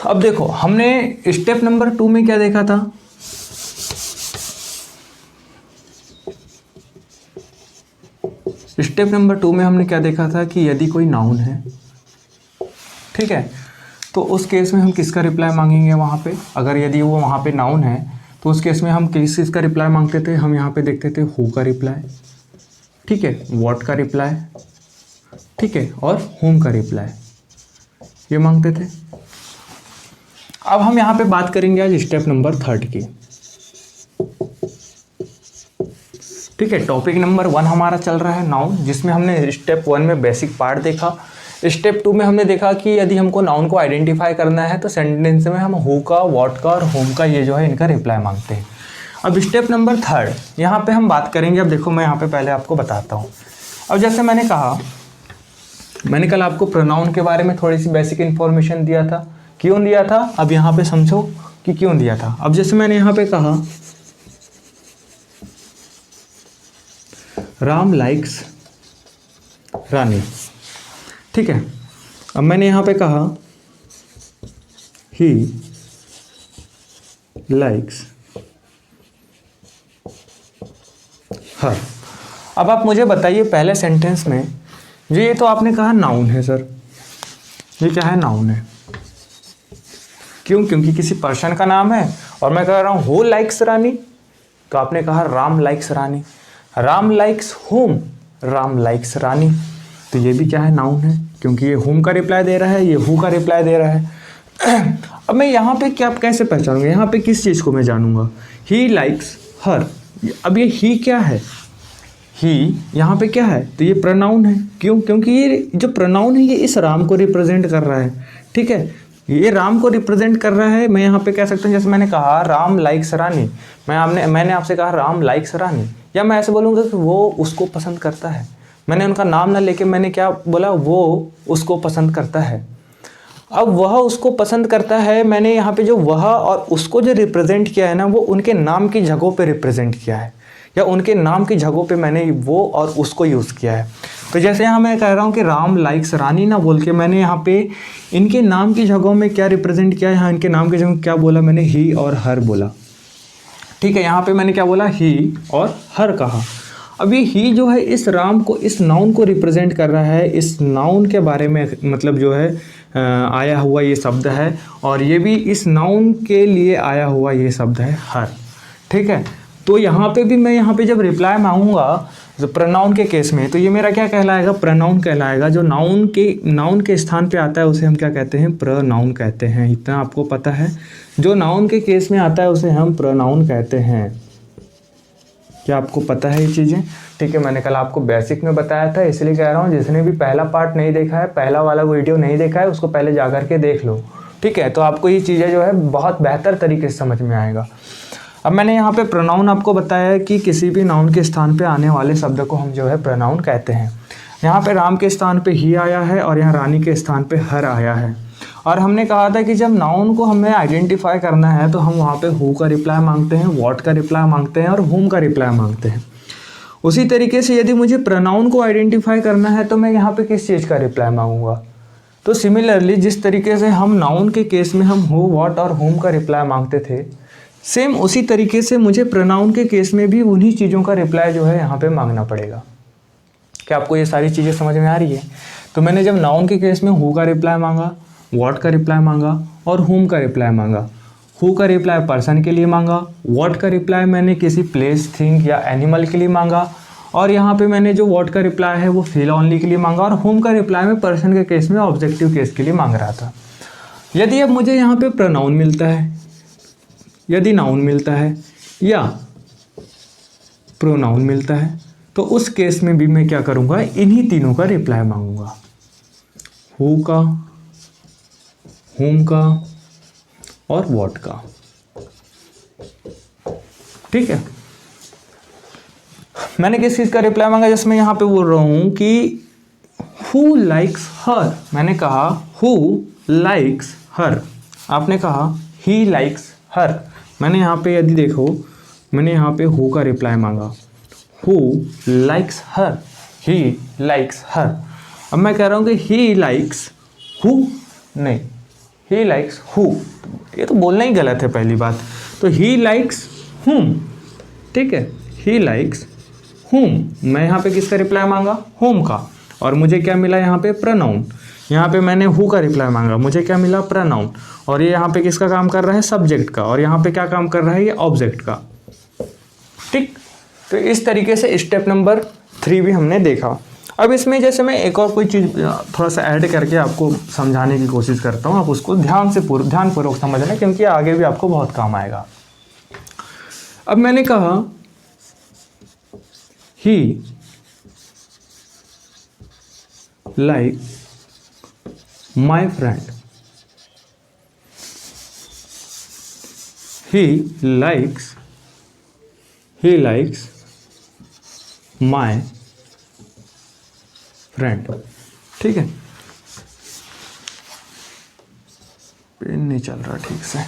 अब देखो हमने स्टेप नंबर 2 में क्या देखा था, स्टेप नंबर 2 में हमने क्या देखा था कि यदि कोई नाउन है, ठीक है, तो उस केस में हम किसका रिप्लाई मांगेंगे वहाँ पे। अगर यदि वो वहाँ पे नाउन है तो उस केस में हम किस चीज़ का रिप्लाई मांगते थे, हम यहाँ पे देखते थे हु का रिप्लाई, ठीक है, व्हाट का रिप्लाई, ठीक है, और होम का रिप्लाई, ये मांगते थे। अब हम यहाँ पे बात करेंगे आज स्टेप नंबर 3 की। ठीक है, टॉपिक नंबर 1 हमारा चल रहा है नाउन, जिसमें हमने स्टेप 1 में बेसिक पार्ट देखा। स्टेप 2 में हमने देखा कि यदि हमको नाउन को आइडेंटिफाई करना है तो सेंटेंस में हम हु का, व्हाट का और होम का, ये जो है इनका रिप्लाई मांगते हैं। अब स्टेप नंबर 3 यहाँ पे हम बात करेंगे। अब देखो मैं यहाँ पे पहले आपको बताता हूँ। अब जैसे मैंने कहा, मैंने कल आपको प्रोनाउन के बारे में थोड़ी सी बेसिक इन्फॉर्मेशन दिया था। क्यों दिया था, अब यहाँ पे समझो कि क्यों दिया था। अब जैसे मैंने यहाँ पे कहा राम लाइक्स रानी, ठीक है। अब मैंने यहाँ पे कहा ही लाइक्स हर। अब आप मुझे बताइए पहले सेंटेंस में जो ये तो आपने कहा नाउन है सर, ये क्या है, नाउन है। क्यों, क्योंकि किसी पर्सन का नाम है और मैं कह रहा हूँ हु लाइक्स रानी, तो आपने कहा Ram likes Rani. Ram likes home, Ram likes Rani, तो ये भी क्या है, नाउन है, क्योंकि ये होम का रिप्लाई दे रहा है, ये हु का रिप्लाई दे रहा है। अब मैं यहाँ पे क्या कैसे पहचानूंगा, यहाँ पे किस चीज़ को मैं जानूंगा, ही लाइक्स हर। अब ये ही क्या है, ही यहाँ पे क्या है, तो ये प्रोनाउन है। क्यों, क्योंकि ये जो प्रोनाउन है ये इस राम को रिप्रेजेंट कर रहा है, ठीक है, ये राम को रिप्रेजेंट कर रहा है। मैं यहाँ पे कह सकता हूँ, जैसे मैंने कहा राम लाइक्स रानी, मैंने आपसे कहा राम लाइक्स रानी, या मैं ऐसे बोलूँगा कि वो उसको पसंद करता है। मैंने उनका नाम ना लेके मैंने क्या बोला, वो उसको पसंद करता है। अब वह उसको पसंद करता है, मैंने यहाँ पे जो वह और उसको जो रिप्रेजेंट किया है ना, वो उनके नाम की जगहों पे रिप्रेजेंट किया है, या उनके नाम की जगहों पे मैंने वो और उसको यूज़ किया है। तो जैसे यहाँ मैं कह रहा हूँ कि राम लाइक्स रानी ना बोल के मैंने यहाँ पे इनके नाम की जगहों में क्या रिप्रेजेंट किया है, यहाँ इनके नाम की जगह क्या बोला मैंने, ही और हर बोला, ठीक है। यहाँ पे मैंने क्या बोला, ही और हर कहा। अभी ही जो है इस राम को, इस नाउन को रिप्रेजेंट कर रहा है, इस नाउन के बारे में मतलब जो है आया हुआ ये शब्द है, और ये भी इस नाउन के लिए आया हुआ ये शब्द है हर, ठीक है। तो यहाँ पे भी मैं यहाँ पे जब रिप्लाई मांगूंगा जो प्रोनाउन के केस में, तो ये मेरा क्या कहलाएगा, प्रोनाउन कहलाएगा। जो नाउन के स्थान पे आता है उसे हम क्या कहते हैं, प्रोनाउन कहते हैं। इतना आपको पता है, जो नाउन के केस में आता है उसे हम प्रोनाउन कहते हैं। क्या आपको पता है ये चीज़ें? ठीक है, मैंने कल आपको बेसिक में बताया था, इसलिए कह रहा हूँ जिसने भी पहला पार्ट नहीं देखा है, पहला वाला वीडियो नहीं देखा है, उसको पहले जा कर के देख लो। ठीक है, तो आपको ये चीज़ें जो है बहुत बेहतर तरीके से समझ में आएगा। अब मैंने यहाँ पे प्रोनाउन आपको बताया है कि किसी भी नाउन के स्थान पे आने वाले शब्द को हम जो है प्रोनाउन कहते हैं। यहाँ पे राम के स्थान पे ही आया है और यहाँ रानी के स्थान पे हर आया है। और हमने कहा था कि जब नाउन को हमें आइडेंटिफाई करना है तो हम वहाँ पे हु का रिप्लाई मांगते हैं, व्हाट का रिप्लाई मांगते हैं और हुम का रिप्लाई मांगते हैं। उसी तरीके से यदि मुझे प्रोनाउन को आइडेंटिफाई करना है तो मैं यहाँ पे किस चीज़ का रिप्लाई मांगूंगा। तो सिमिलरली जिस तरीके से हम नाउन के केस में हम हु, व्हाट और हुम का रिप्लाई मांगते थे, सेम उसी तरीके से मुझे प्रोनाउन के केस में भी उन्हीं चीज़ों का रिप्लाई जो है यहाँ पे मांगना पड़ेगा। क्या आपको ये सारी चीज़ें समझ में आ रही है? तो मैंने जब नाउन के केस में हु का रिप्लाई मांगा, व्हाट का रिप्लाई मांगा और हुम का रिप्लाई मांगा। हु का रिप्लाई पर्सन के लिए मांगा, व्हाट का रिप्लाई मैंने किसी प्लेस, थिंग या एनिमल के लिए मांगा, और यहाँ पे मैंने जो व्हाट का रिप्लाई है वो फील ओनली के लिए मांगा, और हुम का रिप्लाई मैं पर्सन के केस में ऑब्जेक्टिव केस के लिए मांग रहा था। यदि अब मुझे यहाँ पे प्रोनाउन मिलता है, यदि नाउन मिलता है या प्रोनाउन मिलता है, तो उस केस में भी मैं क्या करूँगा, इन्हीं तीनों का रिप्लाई मांगूंगा, हु का, हुम का और व्हाट का। ठीक है, मैंने किस चीज़ का रिप्लाई मांगा, जैसे मैं यहाँ पे बोल रहा हूँ कि हु लाइक्स हर, मैंने कहा हु लाइक्स हर, आपने कहा ही लाइक्स हर। मैंने यहाँ पे यदि देखो, मैंने यहाँ पे हु का रिप्लाई मांगा, who likes her, he likes her. अब मैं कह रहा हूँ कि ही लाइक्स हु, नहीं, ही लाइक्स हु, ये तो बोलना ही गलत है पहली बात। तो ही लाइक्स हुम, ठीक है, ही लाइक्स हुम। मैं यहाँ पे किसका रिप्लाई मांगा, हुम का, और मुझे क्या मिला यहाँ पे, प्रोनाउन। यहाँ पे मैंने हु का रिप्लाई मांगा, मुझे क्या मिला, प्रोनाउन। और ये यहाँ पे किसका काम कर रहा है, सब्जेक्ट का, और यहाँ पे क्या काम कर रहा है, ये ऑब्जेक्ट का। ठीक, तो इस तरीके से स्टेप नंबर 3 भी हमने देखा। अब इसमें जैसे मैं एक और कोई चीज़ थोड़ा सा ऐड करके आपको समझाने की कोशिश करता हूँ, आप उसको ध्यानपूर्वक समझना, क्योंकि आगे भी आपको बहुत काम आएगा। अब मैंने कहा he like my friend, he likes my friend। ठीक है, पेन नहीं चल रहा ठीक से।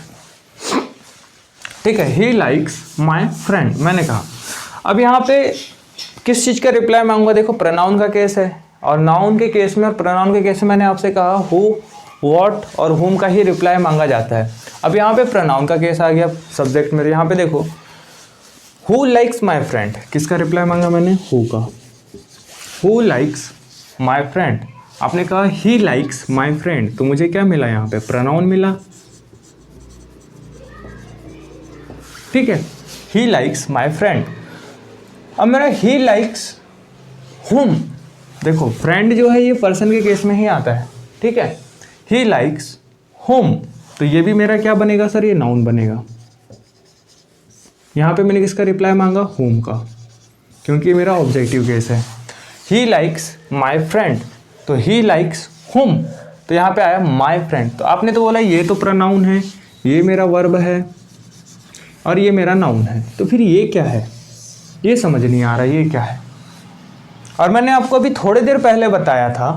ठीक है, he likes my friend मैंने कहा। अब यहाँ पे किस चीज़ का रिप्लाई मांगूंगा, देखो प्रोनाउन का केस है, और नाउन के केस में और प्रोनाउन के केस में मैंने आपसे कहा हु, व्हाट और हुम का ही रिप्लाई मांगा जाता है। अब यहाँ पे प्रोनाउन का केस आ गया सब्जेक्ट में। यहाँ पे देखो हु लाइक्स माई फ्रेंड, किसका रिप्लाई मांगा मैंने, हु का। हु लाइक्स माई फ्रेंड, आपने कहा ही लाइक्स माई फ्रेंड, तो मुझे क्या मिला यहाँ पे, प्रोनाउन मिला। ठीक है, ही लाइक्स माई फ्रेंड। अब मेरा ही लाइक्स हुम, देखो फ्रेंड जो है ये पर्सन के केस में ही आता है। ठीक है, ही लाइक्स हुम, तो ये भी मेरा क्या बनेगा सर, ये नाउन बनेगा। यहाँ पे मैंने किसका रिप्लाई मांगा, हुम का, क्योंकि ये मेरा ऑब्जेक्टिव केस है। ही लाइक्स माई फ्रेंड, तो ही लाइक्स हुम, तो यहाँ पे आया माई फ्रेंड। तो आपने तो बोला ये तो प्रोनाउन है, ये मेरा वर्ब है और ये मेरा नाउन है, तो फिर ये क्या है, ये समझ नहीं आ रहा ये क्या है। और मैंने आपको अभी थोड़ी देर पहले बताया था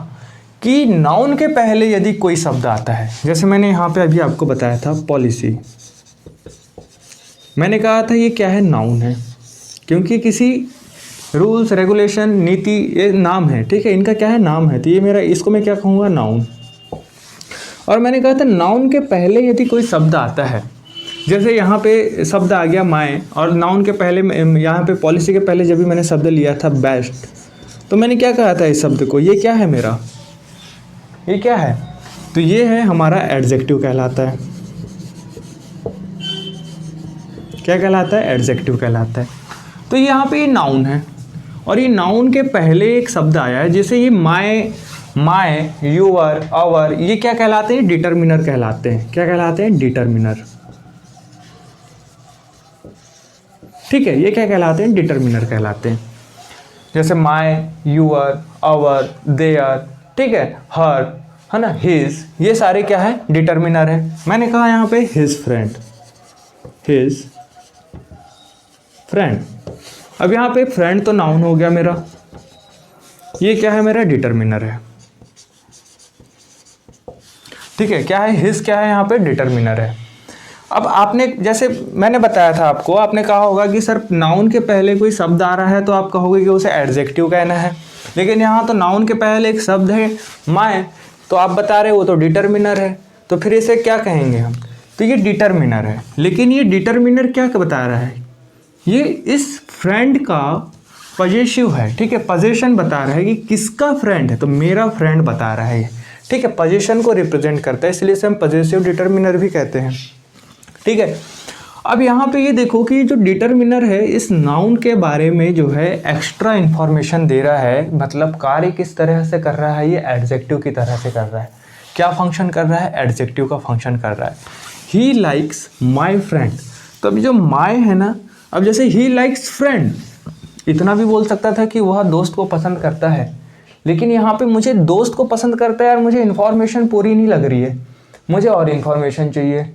कि नाउन के पहले यदि कोई शब्द आता है, जैसे मैंने यहाँ पे अभी आपको बताया था पॉलिसी, मैंने कहा था ये क्या है, नाउन है, क्योंकि किसी रूल्स, रेगुलेशन, नीति, ये नाम है। ठीक है, इनका क्या है, नाम है, तो ये मेरा, इसको मैं क्या कहूँगा, नाउन। और मैंने कहा था नाउन के पहले यदि कोई शब्द आता है, जैसे यहाँ पे शब्द आ गया माय, और नाउन के पहले, यहाँ पे पॉलिसी के पहले जब भी मैंने शब्द लिया था बेस्ट, तो मैंने क्या कहा था इस शब्द को, ये क्या है मेरा, ये क्या है, तो ये है हमारा एडजेक्टिव कहलाता है। क्या कहलाता है, एडजेक्टिव कहलाता है। तो यहाँ पे ये नाउन है, और ये नाउन के पहले एक शब्द आया है, जैसे ये माय, यूअर, आवर, ये क्या कहलाते हैं? डिटर्मिनर कहलाते हैं। क्या कहलाते हैं? डिटर्मिनर। ठीक है, ये क्या कहलाते हैं? डिटर्मिनर कहलाते हैं। जैसे माय, यूअर, आवर, देयर, ठीक है, हर, है ना, हिज, ये सारे क्या है? डिटर्मिनर है। मैंने कहा यहाँ पे हिज फ्रेंड, हिज फ्रेंड। अब यहाँ पे फ्रेंड तो नाउन हो गया मेरा, ये क्या है? मेरा डिटर्मिनर है। ठीक है, क्या है? हिज क्या है? यहाँ पे डिटर्मिनर है। अब आपने, जैसे मैंने बताया था आपको, आपने कहा होगा कि सर नाउन के पहले कोई शब्द आ रहा है तो आप कहोगे कि उसे एडजेक्टिव कहना है, लेकिन यहाँ तो नाउन के पहले एक शब्द है माय, तो आप बता रहे हो वो तो डिटर्मिनर है, तो फिर इसे क्या कहेंगे हम? तो ये डिटर्मिनर है। लेकिन ये डिटर्मिनर क्या बता रहा है? ये इस फ्रेंड का पजेसिव है। ठीक है, पोजीशन बता रहा है कि किसका फ्रेंड है, तो मेरा फ्रेंड बता रहा है ये। ठीक है, पोजीशन को रिप्रेजेंट करता है, इसलिए इसे हम पजेसिव डिटर्मिनर भी कहते हैं। ठीक है, अब यहाँ पे ये देखो कि जो डिटर्मिनर है इस नाउन के बारे में जो है एक्स्ट्रा इन्फॉर्मेशन दे रहा है, मतलब कार्य किस तरह से कर रहा है? ये एडजेक्टिव की तरह से कर रहा है। क्या फंक्शन कर रहा है? एडजेक्टिव का फंक्शन कर रहा है। ही लाइक्स माई फ्रेंड, तो अभी जो माई है ना, अब जैसे ही लाइक्स फ्रेंड, इतना भी बोल सकता था कि वह दोस्त को पसंद करता है, लेकिन यहाँ पे मुझे दोस्त को पसंद करता है यार, मुझे इन्फॉर्मेशन पूरी नहीं लग रही है, मुझे और इन्फॉर्मेशन चाहिए।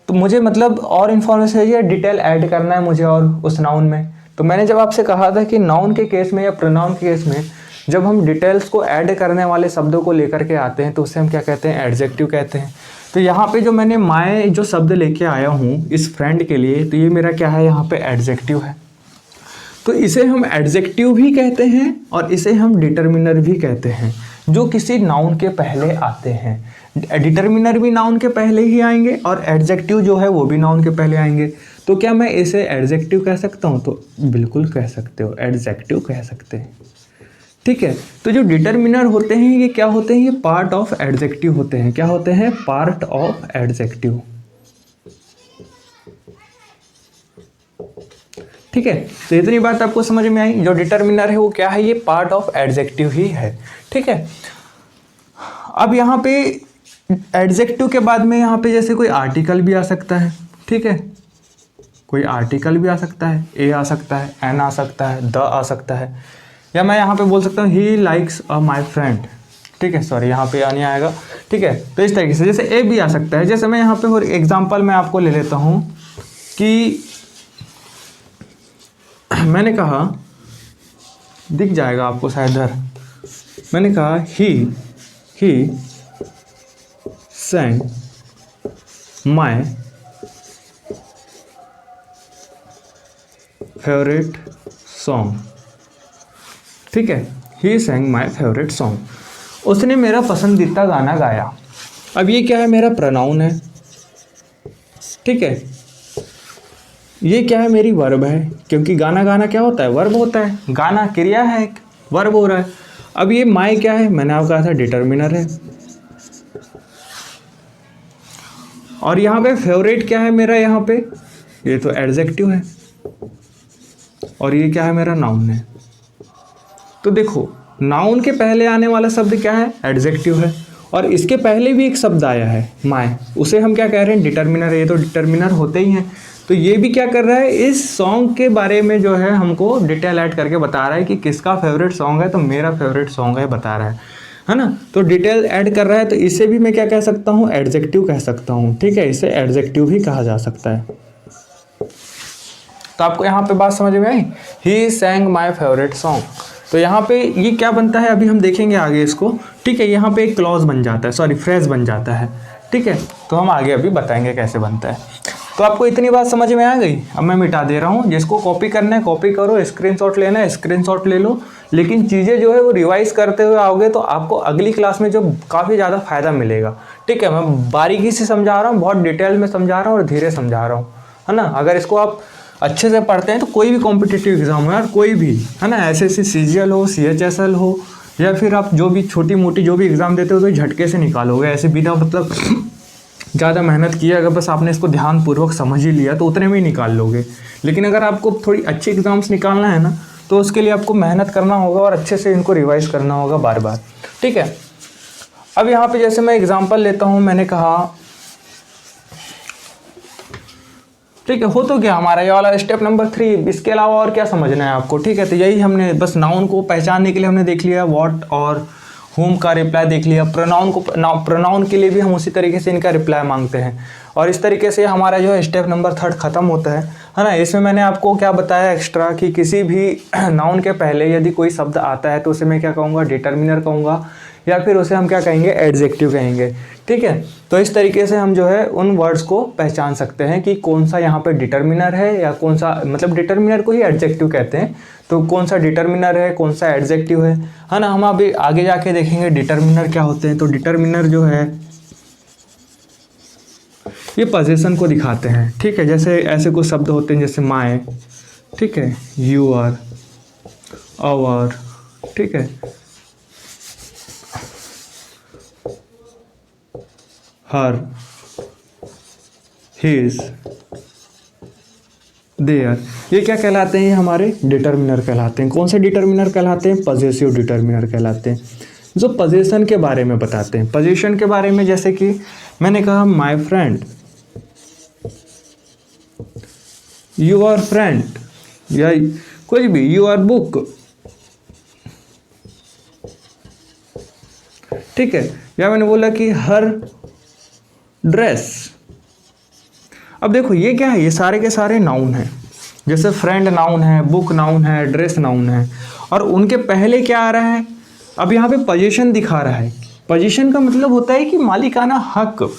तो मुझे मतलब और इन्फॉर्मेशन चाहिए, डिटेल ऐड करना है मुझे और उस नाउन में। तो मैंने जब आपसे कहा था कि नाउन के केस में या प्रोनाउन के केस में जब हम डिटेल्स को ऐड करने वाले शब्दों को लेकर के आते हैं तो उसे हम क्या कहते हैं? एडजेक्टिव कहते हैं। तो यहाँ पे जो मैंने माय जो शब्द लेके आया हूँ इस फ्रेंड के लिए, तो ये मेरा क्या है? यहाँ पे एडजेक्टिव है। तो इसे हम एडजेक्टिव भी कहते हैं और इसे हम डिटर्मिनर भी कहते हैं, जो किसी नाउन के पहले आते हैं। डिटर्मिनर भी नाउन के पहले ही आएंगे और एडजेक्टिव जो है वो भी नाउन के पहले आएंगे। तो क्या मैं इसे एडजेक्टिव कह सकता हूँ? तो बिल्कुल कह सकते हो, एडजेक्टिव कह सकते हैं। ठीक है, तो जो डिटर्मिनर होते हैं ये क्या होते हैं? ये पार्ट ऑफ एडजेक्टिव होते हैं। क्या होते हैं? Part of adjective. ठीक है, तो इतनी बात आपको समझ में आई। जो डिटर्मिनर है वो क्या है? ये पार्ट ऑफ एडजेक्टिव ही है। ठीक है, अब यहाँ पे एडजेक्टिव के बाद में यहाँ पे जैसे कोई आर्टिकल भी आ सकता है। ठीक है, कोई आर्टिकल भी आ सकता है, ए आ सकता है, एन आ सकता है, द आ सकता है, या मैं यहाँ पे बोल सकता हूँ he likes a my friend. ठीक है, सॉरी यहाँ पे नहीं आएगा। ठीक है, तो इस तरीके से जैसे ए भी आ सकता है। जैसे मैं यहाँ पे और एग्जाम्पल मैं आपको ले लेता हूँ कि मैंने कहा, दिख जाएगा आपको शायद इधर, मैंने कहा ही sang my favorite song। ठीक है, he sang my favorite song, उसने मेरा पसंदीदा गाना गाया। अब ये क्या है? मेरा प्रोनाउन है। ठीक है, ये क्या है? मेरी वर्ब है, क्योंकि गाना गाना क्या होता है? वर्ब होता है। गाना क्रिया है, वर्ब हो रहा है। अब ये माई क्या है? मैंने आपको कहा था डिटर्मिनर है। और यहाँ पे फेवरेट क्या है मेरा? यहाँ पे ये तो एडजेक्टिव है और ये क्या है? मेरा नाउन है। तो देखो, नाउन के पहले आने वाला शब्द क्या है? एडजेक्टिव है। और इसके पहले भी एक शब्द आया है माय, उसे हम क्या कह रहे हैं? डिटर्मिनर है। ये तो डिटर्मिनर होते ही हैं। तो ये भी क्या कर रहा है? इस सॉन्ग के बारे में जो है हमको डिटेल ऐड करके बता रहा है कि किसका फेवरेट सॉन्ग है, तो मेरा फेवरेट सॉन्ग है बता रहा है ना। तो डिटेल ऐड कर रहा है, तो इसे भी मैं क्या कह सकता हूँ? एडजेक्टिव कह सकता हूँ। ठीक है, इसे एडजेक्टिव भी कहा जा सकता है। तो आपको यहाँ पे बात समझ में आई? ही सैंग माई फेवरेट सॉन्ग। तो यहाँ पे ये क्या बनता है अभी हम देखेंगे आगे इसको। ठीक है, यहाँ पे एक क्लॉज बन जाता है, सॉरी फ्रेज बन जाता है। ठीक है, तो हम आगे अभी बताएंगे कैसे बनता है। तो आपको इतनी बात समझ में आ गई? अब मैं मिटा दे रहा हूँ। जिसको कॉपी करना है कॉपी करो, स्क्रीनशॉट लेना है स्क्रीनशॉट ले लो, लेकिन चीज़ें जो है वो रिवाइज करते हुए आओगे तो आपको अगली क्लास में जो काफ़ी ज़्यादा फायदा मिलेगा। ठीक है, मैं बारीकी से समझा रहा हूँ, बहुत डिटेल में समझा रहा हूँ और धीरे समझा रहा हूँ, है ना। अगर इसको आप अच्छे से पढ़ते हैं तो कोई भी कॉम्पिटिटिव एग्जाम हो यार, कोई भी, है ना, SSC CGL हो, CHSL हो, या फिर आप जो भी छोटी मोटी जो भी एग्ज़ाम देते हो तो झटके से निकालोगे, ऐसे बिना मतलब ज़्यादा मेहनत किए। अगर बस आपने इसको ध्यानपूर्वक समझ ही लिया तो उतने में ही निकाल लोगे। लेकिन अगर आपको थोड़ी अच्छी एग्ज़ाम्स निकालना है ना, तो उसके लिए आपको मेहनत करना होगा और अच्छे से इनको रिवाइज करना होगा बार बार, ठीक है। अब यहाँ पे जैसे मैं एग्जांपल लेता हूँ, मैंने कहा ठीक है, हो तो गया हमारा ये वाला स्टेप नंबर 3। इसके अलावा और क्या समझना है आपको, ठीक है। तो यही हमने बस नाउन को पहचानने के लिए हमने देख लिया व्हाट और whom का रिप्लाई देख लिया। प्रोनाउन के लिए भी हम उसी तरीके से इनका रिप्लाई मांगते हैं, और इस तरीके से हमारा जो है स्टेप नंबर 3 खत्म होता है ना। इसमें मैंने आपको क्या बताया एक्स्ट्रा कि किसी भी नाउन के पहले यदि कोई शब्द आता है तो उसे मैं क्या कहूँगा, डिटर्मिनर कहूँगा, या फिर उसे हम क्या कहेंगे, एडजेक्टिव कहेंगे, ठीक है। तो इस तरीके से हम जो है उन वर्ड्स को पहचान सकते हैं कि कौन सा यहाँ पे डिटर्मिनर है या कौन सा, मतलब डिटर्मिनर को ही एडजेक्टिव कहते हैं, तो कौन सा डिटर्मिनर है कौन सा एडजेक्टिव है ना। हम अभी आगे जाके देखेंगे डिटर्मिनर क्या होते हैं। तो डिटर्मिनर जो है ये पोजीशन को दिखाते हैं, ठीक है। जैसे ऐसे कुछ शब्द होते हैं जैसे माय, ठीक है, यू आर, आवर, ठीक है, हर, हिज, देयर, ये क्या कहलाते हैं, ये हमारे डिटर्मिनर कहलाते हैं। कौन से डिटर्मिनर कहलाते हैं, पजेसिव डिटर्मिनर कहलाते हैं, जो पोजीशन के बारे में बताते हैं। पोजीशन के बारे में जैसे कि मैंने कहा माय फ्रेंड, योर फ्रेंड, या कोई भी, योर बुक, ठीक है, या मैंने बोला कि हर ड्रेस। अब देखो ये क्या है, ये सारे के सारे नाउन हैं। जैसे फ्रेंड नाउन है, बुक नाउन है, ड्रेस नाउन है, और उनके पहले क्या आ रहा है, अब यहाँ पे पोजीशन दिखा रहा है। पोजीशन का मतलब होता है कि मालिकाना हक।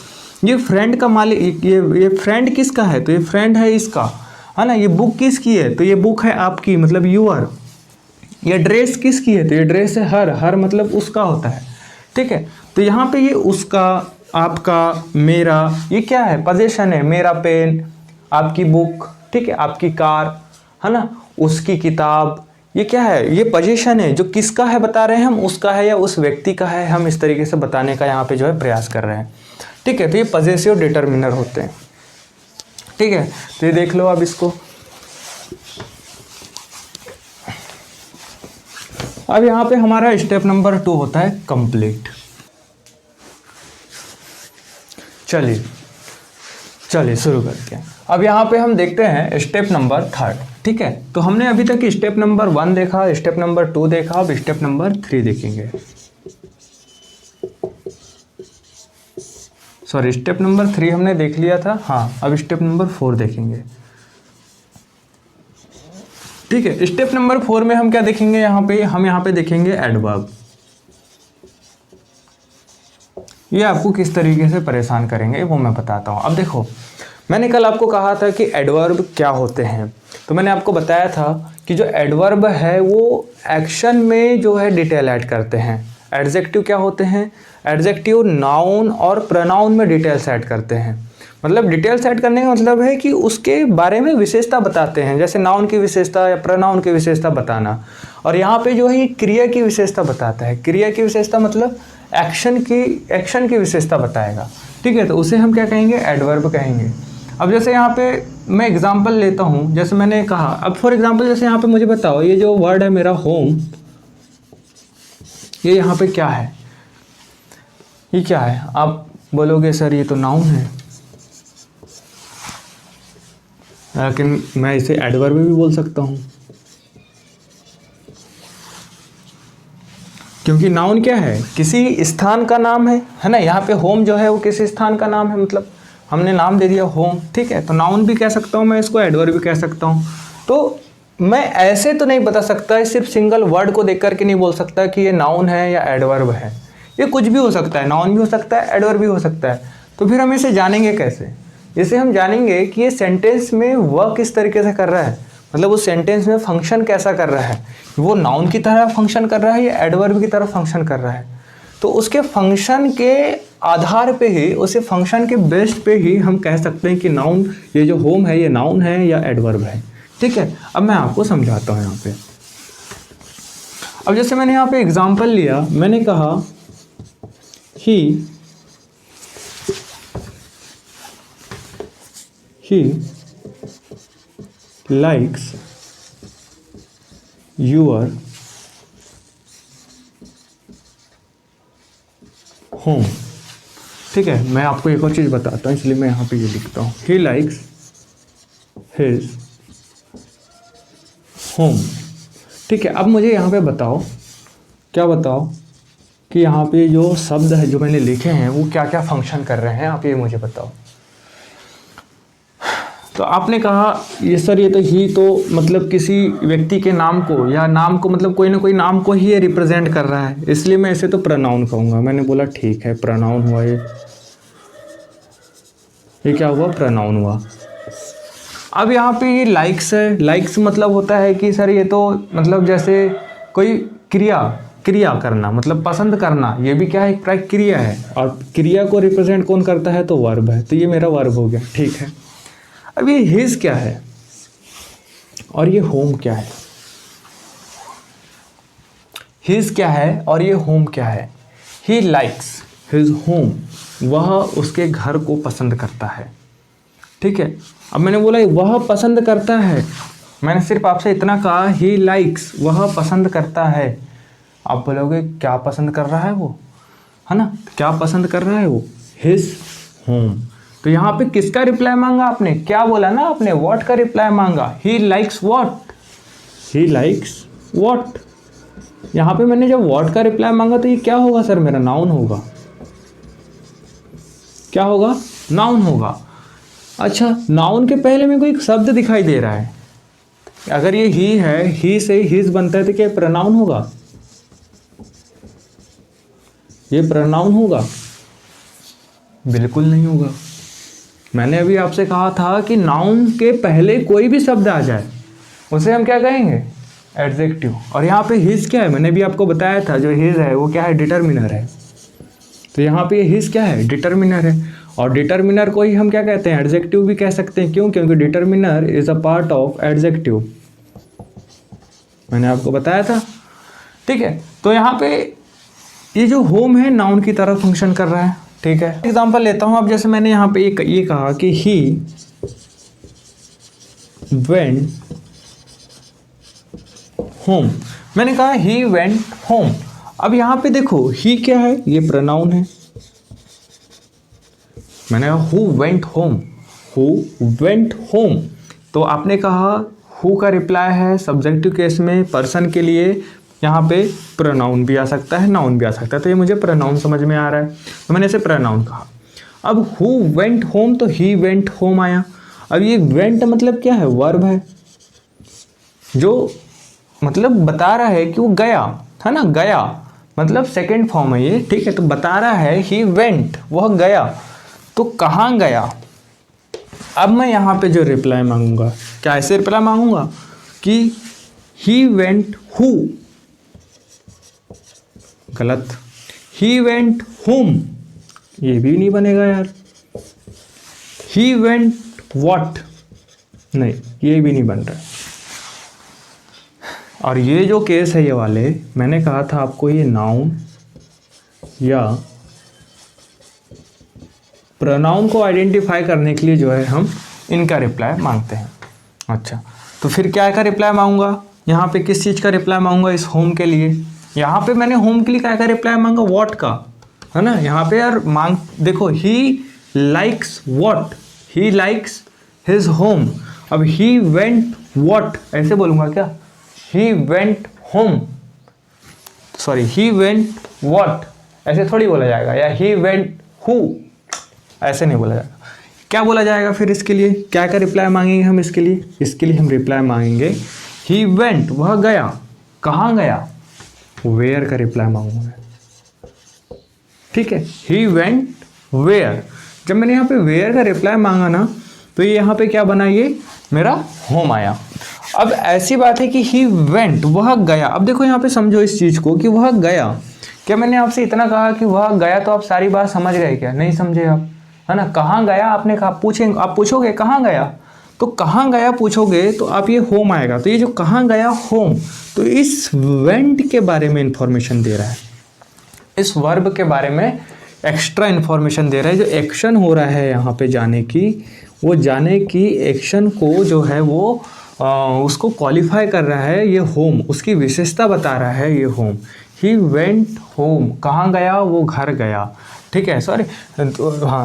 ये फ्रेंड का मालिक, ये फ्रेंड किसका है, तो ये फ्रेंड है इसका, है ना। ये बुक किसकी है, तो ये बुक है आपकी, मतलब यूर। ये ड्रेस किसकी है, तो ये ड्रेस है हर मतलब उसका होता है, ठीक है। तो यहाँ पे ये उसका, आपका, मेरा, ये क्या है, पोजीशन है। मेरा पेन, आपकी बुक, ठीक है, आपकी कार, है ना, उसकी किताब, ये क्या है, ये पोजीशन है। जो किसका है बता रहे हैं हम, उसका है या उस व्यक्ति का है, हम इस तरीके से बताने का यहाँ पे जो है प्रयास कर रहे हैं, ठीक है। तो ये पजेसिव डिटर्मिनर होते हैं, ठीक है। तो ये देख लो अब इसको। अब यहाँ पे हमारा स्टेप नंबर 2 होता है कंप्लीट। चलिए शुरू करते हैं। अब यहाँ पे हम देखते हैं स्टेप नंबर 3, ठीक है। तो हमने अभी तक स्टेप नंबर 1 देखा, स्टेप नंबर 2 देखा, अब स्टेप नंबर 3 देखेंगे। सॉरी, स्टेप नंबर 3 हमने देख लिया था, हाँ। अब स्टेप नंबर 4 देखेंगे, ठीक है। स्टेप नंबर 4 में हम क्या देखेंगे, हम यहाँ पे देखेंगे एडवर्ब। ये आपको किस तरीके से परेशान करेंगे वो मैं बताता हूँ। अब देखो, मैंने कल आपको कहा था कि एडवर्ब क्या होते हैं, तो मैंने आपको बताया था कि जो एडवर्ब है वो एक्शन में जो है डिटेल ऐड करते हैं। एडजेक्टिव क्या होते हैं, एडजेक्टिव नाउन और प्रोनाउन में डिटेल्स ऐड करते हैं। मतलब डिटेल्स ऐड करने का मतलब है कि उसके बारे में विशेषता बताते हैं, जैसे नाउन की विशेषता या प्रोनाउन की विशेषता बताना। और यहाँ पे जो है ये क्रिया की विशेषता बताता है। क्रिया की विशेषता मतलब एक्शन की विशेषता बताएगा, ठीक है। तो उसे हम क्या कहेंगे, एडवर्ब कहेंगे। अब जैसे यहाँ पे मैं एग्जांपल लेता हूँ, जैसे मैंने कहा, अब फॉर एग्जांपल जैसे यहाँ पे मुझे बताओ, ये जो वर्ड है मेरा होम, ये यहाँ पे क्या है, ये क्या है। आप बोलोगे सर ये तो नाउन है, लेकिन मैं इसे एडवर्ब भी बोल सकता हूँ, क्योंकि नाउन क्या है, किसी स्थान का नाम है ना। यहाँ पे होम जो है वो किसी स्थान का नाम है, मतलब हमने नाम दे दिया होम, ठीक है। तो नाउन भी कह सकता हूँ मैं इसको, एडवर्ब भी कह सकता हूँ। तो मैं ऐसे तो नहीं बता सकता, सिर्फ सिंगल वर्ड को देख करके नहीं बोल सकता कि ये नाउन है या एडवर्ब है। ये कुछ भी हो सकता है, नाउन भी हो सकता है, एडवर्ब भी हो सकता है। तो फिर हम इसे जानेंगे कैसे, इसे हम जानेंगे कि ये सेंटेंस में वर्क किस तरीके से कर रहा है, मतलब उस सेंटेंस में फंक्शन कैसा कर रहा है, वो नाउन की तरह फंक्शन कर रहा है या एडवर्ब की तरह फंक्शन कर रहा है। तो उसके फंक्शन के आधार पे ही, उसे फंक्शन के बेस्ड पे ही हम कह सकते हैं कि नाउन, ये जो होम है ये नाउन है या एडवर्ब है, ठीक है। अब मैं आपको समझाता हूँ यहाँ पे। अब जैसे मैंने यहाँ पे एग्जांपल लिया, मैंने कहा ही लाइक्स योर होम। ठीक है, मैं आपको एक और चीज़ बताता हूँ, इसलिए मैं यहाँ पे ये लिखता हूँ, ही लाइक्स हिज होम। ठीक है, अब मुझे यहाँ पे बताओ, क्या बताओ कि यहाँ पे जो शब्द है जो मैंने लिखे हैं वो क्या क्या फंक्शन कर रहे हैं, आप ये मुझे बताओ। तो आपने कहा ये सर, ये तो ही तो मतलब किसी व्यक्ति के नाम को या नाम को, मतलब कोई ना कोई नाम को ही ये रिप्रेजेंट कर रहा है, इसलिए मैं इसे तो प्रोनाउन कहूँगा। मैंने बोला ठीक है, प्रोनाउन हुआ ये क्या हुआ, प्रोनाउन हुआ। अब यहाँ पे ये लाइक्स है, लाइक्स मतलब होता है कि सर ये तो मतलब जैसे कोई क्रिया करना, मतलब पसंद करना, ये भी क्या है, एक क्रिया है, और क्रिया को रिप्रेजेंट कौन करता है, तो वर्ब है, तो ये मेरा वर्ब हो गया। ठीक है, अब ये हिज क्या है और ये होम क्या है, हिज क्या है और ये होम क्या है। ही लाइक्स हिज होम, वह उसके घर को पसंद करता है। ठीक है, अब मैंने बोला वह पसंद करता है, मैंने सिर्फ आपसे इतना कहा, ही लाइक्स, वह पसंद करता है। आप बोलोगे क्या पसंद कर रहा है वो, है ना, क्या पसंद कर रहा है वो, हिज होम। तो यहाँ पे किसका रिप्लाई मांगा आपने, क्या बोला ना आपने, व्हाट का रिप्लाई मांगा, he likes what, he likes what. यहाँ पे मैंने जब व्हाट का रिप्लाई मांगा तो ये क्या होगा सर, मेरा नाउन होगा। क्या होगा, नाउन होगा। अच्छा, नाउन के पहले में कोई शब्द दिखाई दे रहा है, अगर ये ही है, ही से हिज बनता है तो क्या प्रोनाउन होगा, ये प्रोनाउन होगा, बिल्कुल नहीं होगा। मैंने अभी आपसे कहा था कि नाउन के पहले कोई भी शब्द आ जाए उसे हम क्या कहेंगे, एडजेक्टिव। और यहाँ पे हिज क्या है, मैंने भी आपको बताया था, जो हिज है वो क्या है, डिटर्मिनर है। तो यहाँ पे हिज क्या है, डिटर्मिनर है, और डिटर्मिनर को ही हम क्या कहते हैं, एडजेक्टिव भी कह सकते हैं। क्यों, क्योंकि determiner is a part of adjective, मैंने आपको बताया था। ठीक है, तो यहाँ पे ये जो होम है नाउन की तरह फंक्शन कर रहा है। ठीक है, एग्जांपल लेता हूँ। अब जैसे मैंने यहाँ पे ये कहा कि ही वेंट होम, मैंने कहा ही वेंट होम। अब यहाँ पे देखो ही क्या है, ये प्रोनाउन है, मैंने कहा who went home, who went home. तो आपने कहा हु का रिप्लाई है सब्जेक्टिव केस में, पर्सन के लिए यहाँ पे प्रोनाउन भी आ सकता है, नाउन भी आ सकता है, तो ये मुझे प्रोनाउन समझ में आ रहा है, तो मैंने इसे प्रोनाउन कहा। अब हु वेंट होम, तो ही वेंट होम आया। अब ये वेंट मतलब क्या है, वर्ब है, जो मतलब बता रहा है कि वो गया, है ना, गया मतलब सेकंड फॉर्म है ये। ठीक है, तो बता रहा है ही वेंट, वह गया, तो कहाँ गया। अब मैं यहाँ पे जो रिप्लाई मांगूंगा, क्या ऐसे रिप्लाई मांगूंगा कि ही वेंट हु, गलत, ही वेंट होम, ये भी नहीं बनेगा यार। ही वेंट व्हाट, नहीं, ये भी नहीं बन रहा। और ये जो केस है ये वाले, मैंने कहा था आपको ये नाउन या प्रोनाउन को आइडेंटिफाई करने के लिए जो है हम इनका रिप्लाई मांगते हैं। अच्छा, तो फिर क्या का रिप्लाई मांगूंगा, यहाँ पे किस चीज़ का रिप्लाई मांगूंगा, इस होम के लिए। यहाँ पे मैंने होम के लिए क्या का रिप्लाई मांगा, व्हाट का, है ना। यहाँ पे यार देखो, he likes what, he likes his home. अब ही वेंट व्हाट ऐसे बोलूँगा क्या, he went home, sorry he went what ऐसे थोड़ी बोला जाएगा, या ही वेंट हु ऐसे नहीं बोला जाएगा। क्या बोला जाएगा फिर इसके लिए, क्या का रिप्लाई मांगेंगे हम इसके लिए, इसके लिए हम रिप्लाई मांगेंगे ही वेंट, वह गया, कहाँ गया, वेयर का रिप्लाई मांगूंगा। ठीक है, ही वेंट वेयर। जब मैंने यहाँ पे वेयर का रिप्लाई मांगा ना, तो ये यहाँ पे क्या बना, ये मेरा होम आया। अब ऐसी बात है कि ही वेंट, वह गया। अब देखो यहाँ पे समझो इस चीज़ को कि वह गया, क्या मैंने आपसे इतना कहा कि वह गया तो आप सारी बात समझ गए क्या, नहीं समझे आप, है ना। कहाँ गया आपने कहा, पूछेंगे, आप पूछोगे कहाँ गया, तो कहाँ गया पूछोगे तो आप ये होम आएगा। तो ये जो कहाँ गया होम, तो इस वेंट के बारे में इंफॉर्मेशन दे रहा है, इस वर्ब के बारे में एक्स्ट्रा इंफॉर्मेशन दे रहा है। जो एक्शन हो रहा है यहाँ पे जाने की, वो जाने की एक्शन को जो है वो उसको क्वालिफाई कर रहा है, ये होम उसकी विशेषता बता रहा है, ये होम। ही वेंट होम, कहाँ गया, वो घर गया, ठीक है, सॉरी, तो हाँ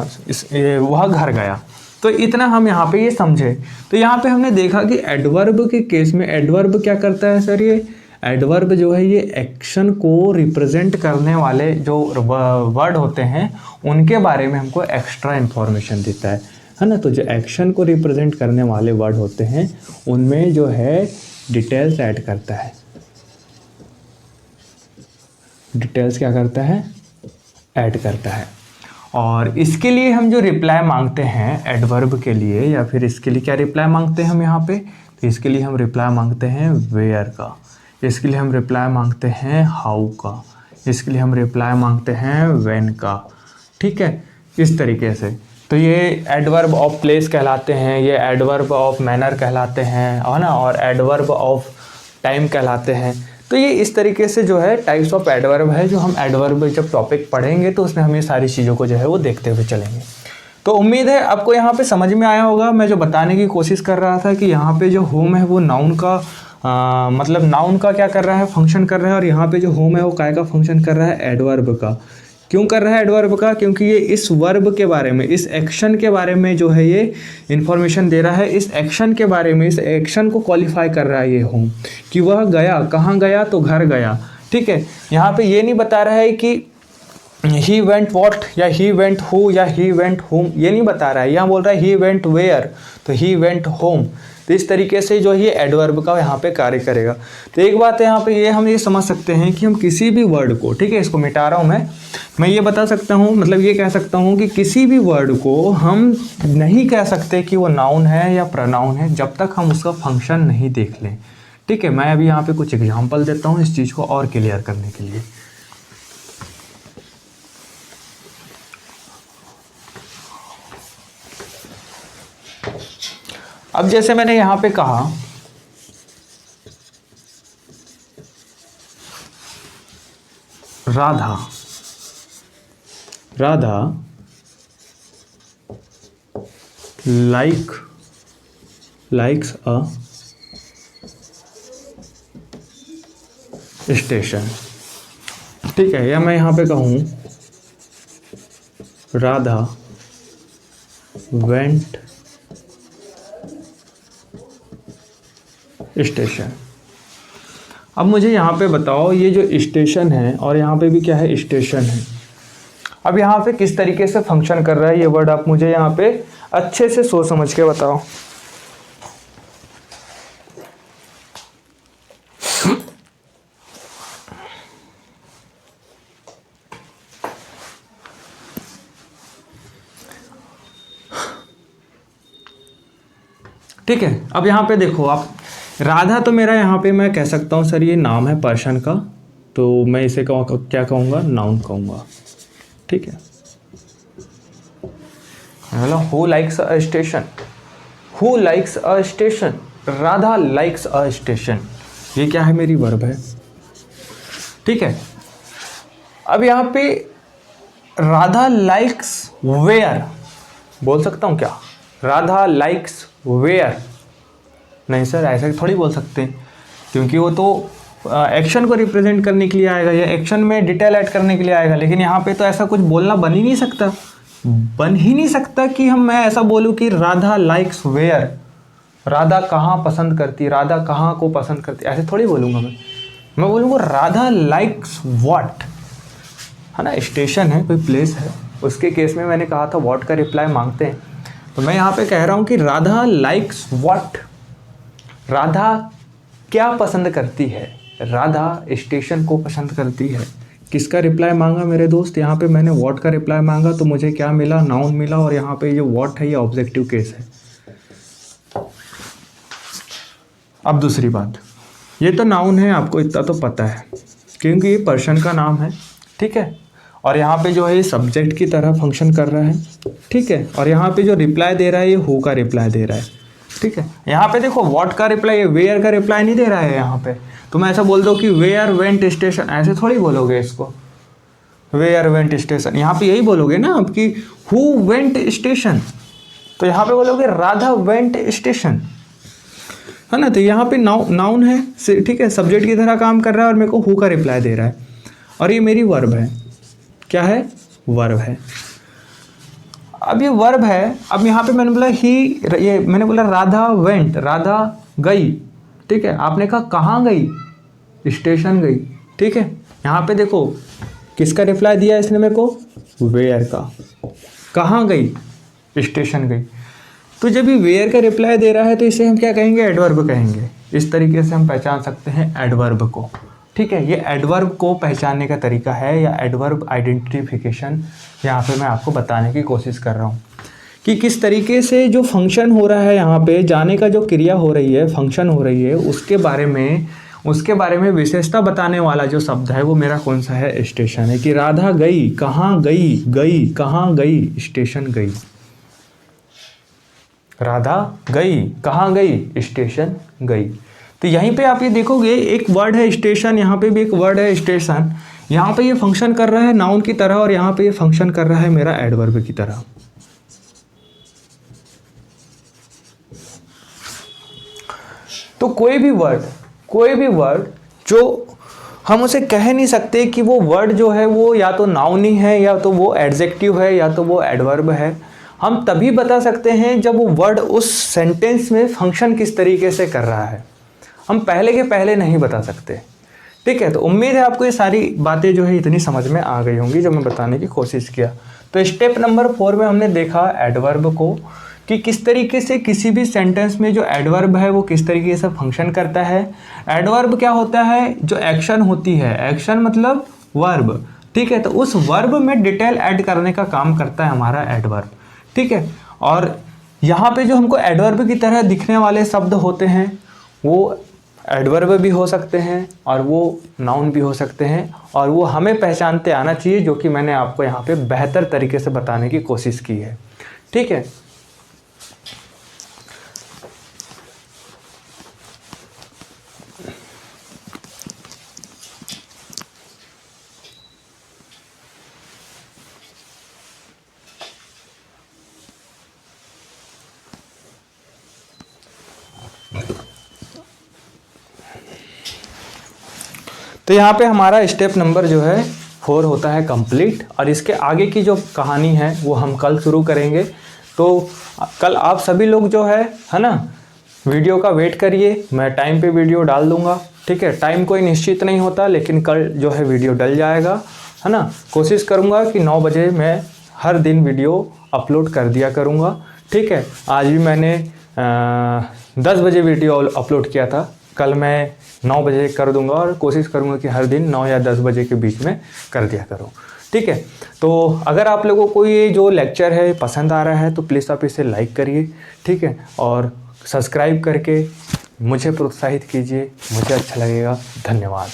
वह घर गया। तो इतना हम यहाँ पे ये समझे। तो यहाँ पे हमने देखा कि एडवर्ब के केस में एडवर्ब क्या करता है सर, ये एडवर्ब जो है ये एक्शन को रिप्रेजेंट करने वाले जो वर्ड होते हैं उनके बारे में हमको एक्स्ट्रा इन्फॉर्मेशन देता है ना। तो जो एक्शन को रिप्रेजेंट करने वाले वर्ड होते हैं उनमें जो है डिटेल्स ऐड करता है। डिटेल्स क्या करता है, ऐड करता है। और इसके लिए हम जो रिप्लाई मांगते हैं एडवर्ब के लिए, या फिर इसके लिए क्या रिप्लाई मांगते हैं हम यहाँ पे, तो इसके लिए हम रिप्लाई मांगते हैं वेयर का, इसके लिए हम रिप्लाई मांगते हैं हाउ का, इसके लिए हम रिप्लाई मांगते हैं व्हेन का, ठीक है, इस तरीके से। तो ये एडवर्ब ऑफ प्लेस कहलाते हैं, ये एडवर्ब ऑफ मैनर कहलाते हैं, है ना, और एडवर्ब ऑफ टाइम कहलाते हैं। तो ये इस तरीके से जो है टाइप्स ऑफ एडवर्ब है, जो हम एडवर्ब जब टॉपिक पढ़ेंगे तो उसमें हम ये सारी चीज़ों को जो है वो देखते हुए चलेंगे। तो उम्मीद है आपको यहाँ पे समझ में आया होगा। मैं जो बताने की कोशिश कर रहा था कि यहाँ पे जो होम है वो नाउन का मतलब नाउन का क्या कर रहा है, फंक्शन कर रहा है, और यहाँ पे जो होम है वो काय का फंक्शन कर रहा है, एडवर्ब का। क्यों कर रहा है एडवर्ब का, क्योंकि ये इस वर्ब के बारे में, इस एक्शन के बारे में जो है ये इन्फॉर्मेशन दे रहा है, इस एक्शन के बारे में, इस एक्शन को क्वालिफाई कर रहा है ये होम, कि वह गया, कहाँ गया, तो घर गया, ठीक है। यहाँ पे ये नहीं बता रहा है कि ही वेंट वॉट, या ही वेंट हु, या ही वेंट होम, ये नहीं बता रहा है। यहाँ बोल रहा है ही वेंट वेयर, तो ही वेंट होम। तो इस तरीके से जो ये एडवर्ब का यहाँ पे कार्य करेगा। तो एक बात है यहाँ पे ये हम ये समझ सकते हैं कि हम किसी भी वर्ड को, ठीक है, इसको मिटा रहा हूँ मैं ये बता सकता हूँ, मतलब ये कह सकता हूँ कि किसी भी वर्ड को हम नहीं कह सकते कि वो नाउन है या प्रोनाउन है जब तक हम उसका फंक्शन नहीं देख लें, ठीक है। मैं अभी यहाँ पे कुछ एग्जाम्पल देता हूँ इस चीज़ को और क्लियर करने के लिए। अब जैसे मैंने यहाँ पे कहा Radha, Radha likes a station, ठीक है। या मैं यहाँ पे कहूँ राधा वेंट स्टेशन। अब मुझे यहाँ पे बताओ, ये जो स्टेशन है और यहाँ पे भी क्या है, स्टेशन है। अब यहाँ पे किस तरीके से फंक्शन कर रहा है ये वर्ड, आप मुझे यहाँ पे अच्छे से सोच समझ के बताओ। ठीक है, अब यहाँ पे देखो आप, राधा तो मेरा यहाँ पे मैं कह सकता हूँ सर ये नाम है पर्सन का, तो मैं इसे क्या कहूँगा, नाउन कहूँगा, ठीक है। मतलब who likes a station, who likes a station, Radha likes a station, ये क्या है, मेरी वर्ब है, ठीक है। अब यहाँ पे राधा लाइक्स वेयर, बोल सकता हूँ क्या, राधा लाइक्स वेयर, नहीं सर ऐसे थोड़ी बोल सकते हैं, क्योंकि वो तो एक्शन को रिप्रेजेंट करने के लिए आएगा या एक्शन में डिटेल ऐड करने के लिए आएगा। लेकिन यहाँ पे तो ऐसा कुछ बोलना बन ही नहीं सकता, बन ही नहीं सकता कि मैं ऐसा बोलूँ कि राधा लाइक्स वेयर, राधा कहाँ पसंद करती, राधा कहाँ को पसंद करती, ऐसे थोड़ी बोलूँगा मैं बोलूँगा राधा लाइक्स व्हाट, है ना, स्टेशन है, कोई प्लेस है, उसके केस में मैंने कहा था व्हाट का रिप्लाई मांगते हैं। तो मैं यहाँ पे कह रहा हूँ कि राधा लाइक्स व्हाट, राधा क्या पसंद करती है, राधा स्टेशन को पसंद करती है। किसका रिप्लाई मांगा मेरे दोस्त, यहाँ पे मैंने व्हाट का रिप्लाई मांगा, तो मुझे क्या मिला, नाउन मिला, और यहाँ पे जो व्हाट है ये ऑब्जेक्टिव केस है। अब दूसरी बात, ये तो नाउन है, आपको इतना तो पता है क्योंकि ये पर्सन का नाम है, ठीक है, और यहाँ पे जो है ये सब्जेक्ट की तरह फंक्शन कर रहा है, ठीक है। और यहाँ पे जो रिप्लाई दे रहा है ये हु का रिप्लाई दे रहा है, ठीक है। यहाँ पे देखो व्हाट का रिप्लाई, वेयर का रिप्लाई नहीं दे रहा है यहाँ पे। तो मैं ऐसा बोल दो कि वेयर वेंट स्टेशन, ऐसे थोड़ी बोलोगे इसको, वेयर वेंट स्टेशन, यहाँ पे यही बोलोगे ना आप कि हु वेंट स्टेशन, तो यहाँ पे बोलोगे राधा वेंट स्टेशन, है ना। तो यहाँ पे नाउन है, ठीक है, सब्जेक्ट की तरह काम कर रहा है और मेरे को हु का रिप्लाई दे रहा है, और ये मेरी वर्ब है। क्या है? वर्ब है। अब ये वर्ब है। अब यहाँ पे मैंने बोला ये मैंने बोला राधा वेंट, राधा गई, ठीक है। आपने कहा कहाँ गई? स्टेशन गई, ठीक है। यहाँ पे देखो किसका रिप्लाई दिया इसने मेरे को? वेयर का। कहाँ गई? स्टेशन गई। तो जब ये वेयर का रिप्लाई दे रहा है तो इसे हम क्या कहेंगे? एडवर्ब कहेंगे। इस तरीके से हम पहचान सकते हैं एडवर्ब को, ठीक है। ये एडवर्ब को पहचानने का तरीका है, या एडवर्ब आइडेंटिफिकेशन यहाँ पे मैं आपको बताने की कोशिश कर रहा हूँ कि किस तरीके से जो फंक्शन हो रहा है, यहाँ पे जाने का जो क्रिया हो रही है, फंक्शन हो रही है, उसके बारे में विशेषता बताने वाला जो शब्द है वो मेरा कौन सा है? स्टेशन है। कि राधा गई, कहाँ गई? गई, कहाँ गई? स्टेशन गई। राधा गई, कहाँ गई? स्टेशन गई। तो यहीं पे आप ये देखोगे एक वर्ड है स्टेशन, यहाँ पे भी एक वर्ड है स्टेशन। यहाँ पे ये फंक्शन कर रहा है नाउन की तरह, और यहाँ पे ये फंक्शन कर रहा है मेरा एडवर्ब की तरह। तो कोई भी वर्ड जो हम उसे कह नहीं सकते कि वो वर्ड जो है वो या तो नाउन ही है, या तो वो एडजेक्टिव है, या तो वो एडवर्ब है। हम तभी बता सकते हैं जब वो वर्ड उस सेंटेंस में फंक्शन किस तरीके से कर रहा है। हम पहले के पहले नहीं बता सकते, ठीक है। तो उम्मीद है आपको ये सारी बातें जो है इतनी समझ में आ गई होंगी जो मैं बताने की कोशिश किया। तो स्टेप नंबर 4 में हमने देखा एडवर्ब को, कि किस तरीके से किसी भी सेंटेंस में जो एडवर्ब है वो किस तरीके से फंक्शन करता है। एडवर्ब क्या होता है? जो एक्शन होती है, एक्शन मतलब वर्ब, ठीक है। तो उस वर्ब में डिटेल ऐड करने का काम करता है हमारा एडवर्ब, ठीक है। और यहाँ पे जो हमको एडवर्ब की तरह दिखने वाले शब्द होते हैं वो एडवर्ब भी हो सकते हैं और वो नाउन भी हो सकते हैं, और वो हमें पहचानते आना चाहिए, जो कि मैंने आपको यहाँ पे बेहतर तरीके से बताने की कोशिश की है, ठीक है। तो यहाँ पे हमारा स्टेप नंबर जो है 4 होता है कंप्लीट, और इसके आगे की जो कहानी है वो हम कल शुरू करेंगे। तो कल आप सभी लोग जो है ना, वीडियो का वेट करिए, मैं टाइम पे वीडियो डाल दूंगा, ठीक है। टाइम कोई निश्चित नहीं होता, लेकिन कल जो है वीडियो डल जाएगा, है ना। कोशिश करूँगा कि 9 बजे मैं हर दिन वीडियो अपलोड कर दिया करूँगा, ठीक है। आज भी मैंने 10 बजे वीडियो अपलोड किया था, कल मैं 9 बजे कर दूंगा, और कोशिश करूंगा कि हर दिन 9 या 10 बजे के बीच में कर दिया करूं, ठीक है। तो अगर आप लोगों को ये जो लेक्चर है पसंद आ रहा है तो प्लीज़ आप इसे लाइक करिए, ठीक है, और सब्सक्राइब करके मुझे प्रोत्साहित कीजिए, मुझे अच्छा लगेगा। धन्यवाद।